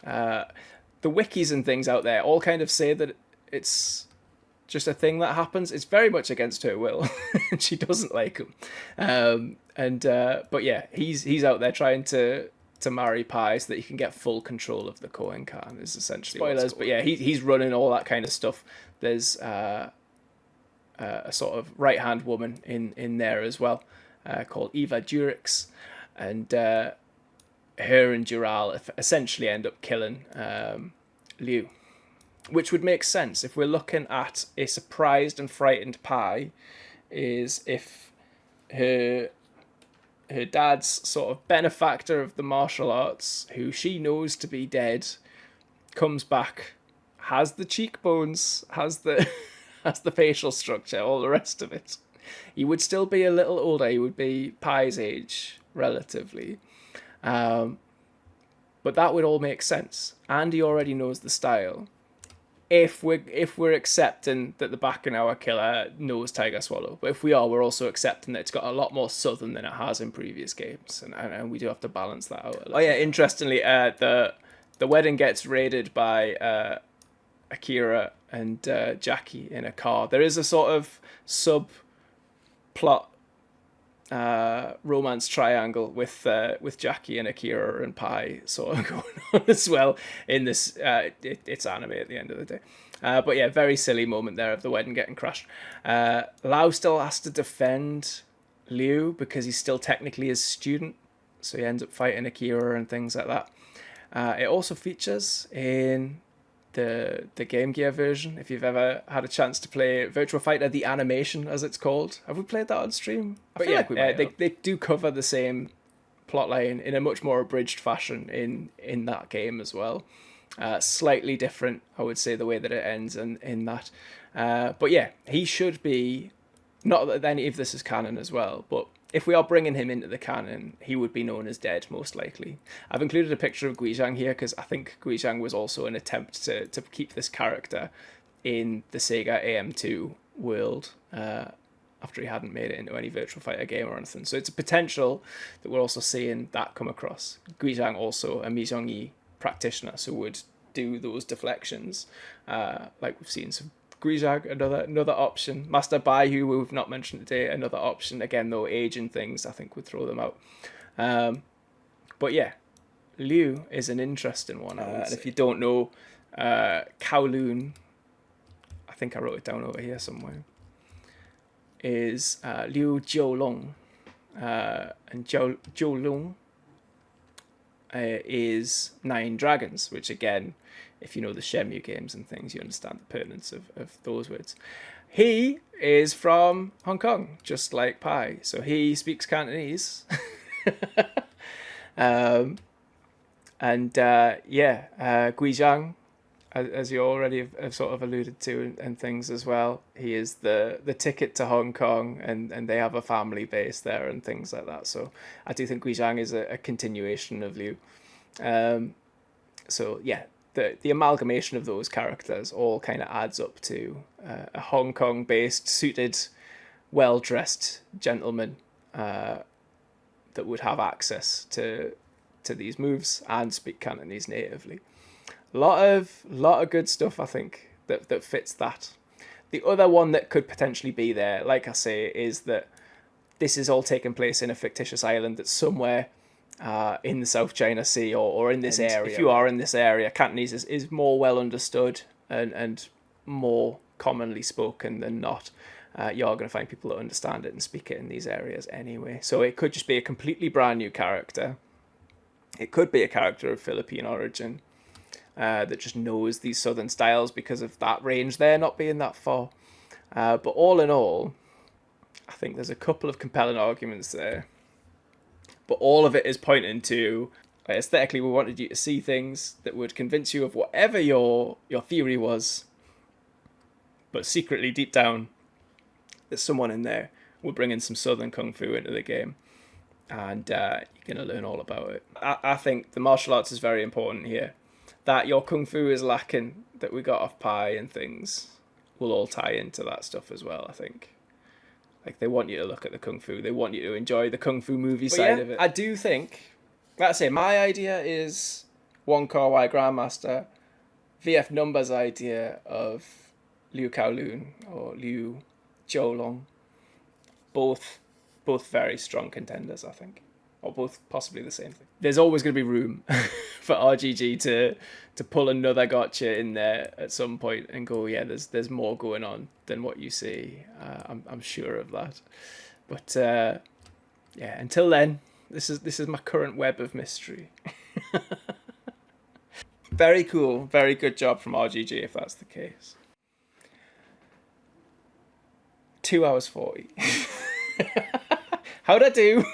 The wikis and things out there all kind of say that it's just a thing that happens. It's very much against her will, and she doesn't like him. But yeah, he's out there trying to marry Pai so that he can get full control of the Koen Kan, is essentially spoilers. But yeah, he's running all that kind of stuff. There's a sort of right hand woman in there as well, called Eva Durix, and her and Dural essentially end up killing Liu, which would make sense if we're looking at a surprised and frightened Pai, is if her dad's sort of benefactor of the martial arts, who she knows to be dead, comes back, has the cheekbones, has the has the facial structure, all the rest of it. He would still be a little older. He would be Pai's age, relatively. But that would all make sense. And he already knows the style. If we're accepting that the Bakunawa killer knows Tiger Swallow. But if we are, we're also accepting that it's got a lot more southern than it has in previous games. And we do have to balance that out a little. Oh yeah, interestingly, the wedding gets raided by Akira and Jackie in a car. There is a sort of subplot romance triangle with Jackie and Akira and Pai sort of going on as well in this. It's anime at the end of the day. But yeah, very silly moment there of the wedding getting crashed. Lao still has to defend Liu because he's still technically his student, so he ends up fighting Akira and things like that. It also features in the Game Gear version, if you've ever had a chance to play Virtua Fighter the Animation, as it's called. Have we played that on stream? But yeah, like they do cover the same plotline in a much more abridged fashion in that game as well. Slightly different, I would say, the way that it ends in that. But yeah, he should be, not that any of this is canon as well, but if we are bringing him into the canon, he would be known as dead, most likely. I've included a picture of Guizhang here because I think Guizhang was also an attempt to keep this character in the Sega AM2 world after he hadn't made it into any Virtual Fighter game or anything. So it's a potential that we're also seeing that come across. Guizhang also a Mizhongyi practitioner, so would do those deflections like we've seen. So Guizhang, another option. Master Bai, who we've not mentioned today, another option. Again, though, age and things, I think, would throw them out. But yeah, Liu is an interesting one. And if you don't know, Kowloon, I think I wrote it down over here somewhere, is Liu Jiulong. And Jiulong is 9 dragons, which again, if you know the Shenmue games and things, you understand the pertinence of those words. He is from Hong Kong, just like Pai. So he speaks Cantonese. Guizhang as you already have sort of alluded to and things as well. He is the ticket to Hong Kong, and they have a family base there and things like that. So I do think Gui Zhang is a continuation of Liu. So yeah, the amalgamation of those characters all kind of adds up to a Hong Kong based, suited, well dressed gentleman that would have access to these moves and speak Cantonese natively. A lot of good stuff, I think, that fits that. The other one that could potentially be there, like I say, is that this is all taking place in a fictitious island that's somewhere in the South China Sea or in this area. If you are in this area, Cantonese is more well understood and more commonly spoken than not. You're going to find people that understand it and speak it in these areas anyway. So it could just be a completely brand new character. It could be a character of Philippine origin that just knows these southern styles because of that range there not being that far. But all in all, I think there's a couple of compelling arguments there. But all of it is pointing to, aesthetically, we wanted you to see things that would convince you of whatever your theory was. But secretly, deep down, there's someone in there. We're bringing some Southern Kung Fu into the game. And you're going to learn all about it. I think the martial arts is very important here. That your Kung Fu is lacking, that we got off Pi and things, will all tie into that stuff as well, I think. Like, they want you to look at the Kung Fu. They want you to enjoy the Kung Fu movie side of it. I do think, like I say, my idea is Wong Kar-wai Grandmaster. VF Number's idea of Liu Kowloon or Liu Jiulong. Both very strong contenders, I think. Or both possibly the same thing. There's always going to be room for RGG to pull another gotcha in there at some point and go, yeah, there's more going on than what you see. I'm sure of that. But yeah, until then, this is my current web of mystery. Very cool, very good job from RGG if that's the case. 2 hours 40. How'd I do?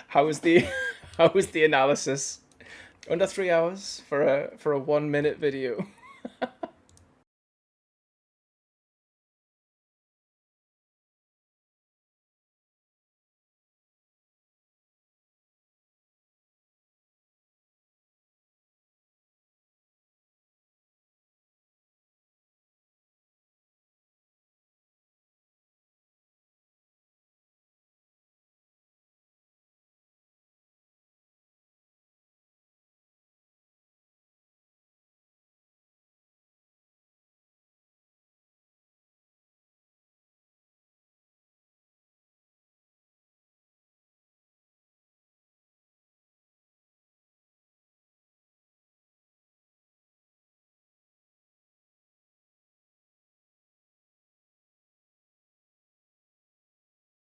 How was the analysis? Under 3 hours for a 1 minute video.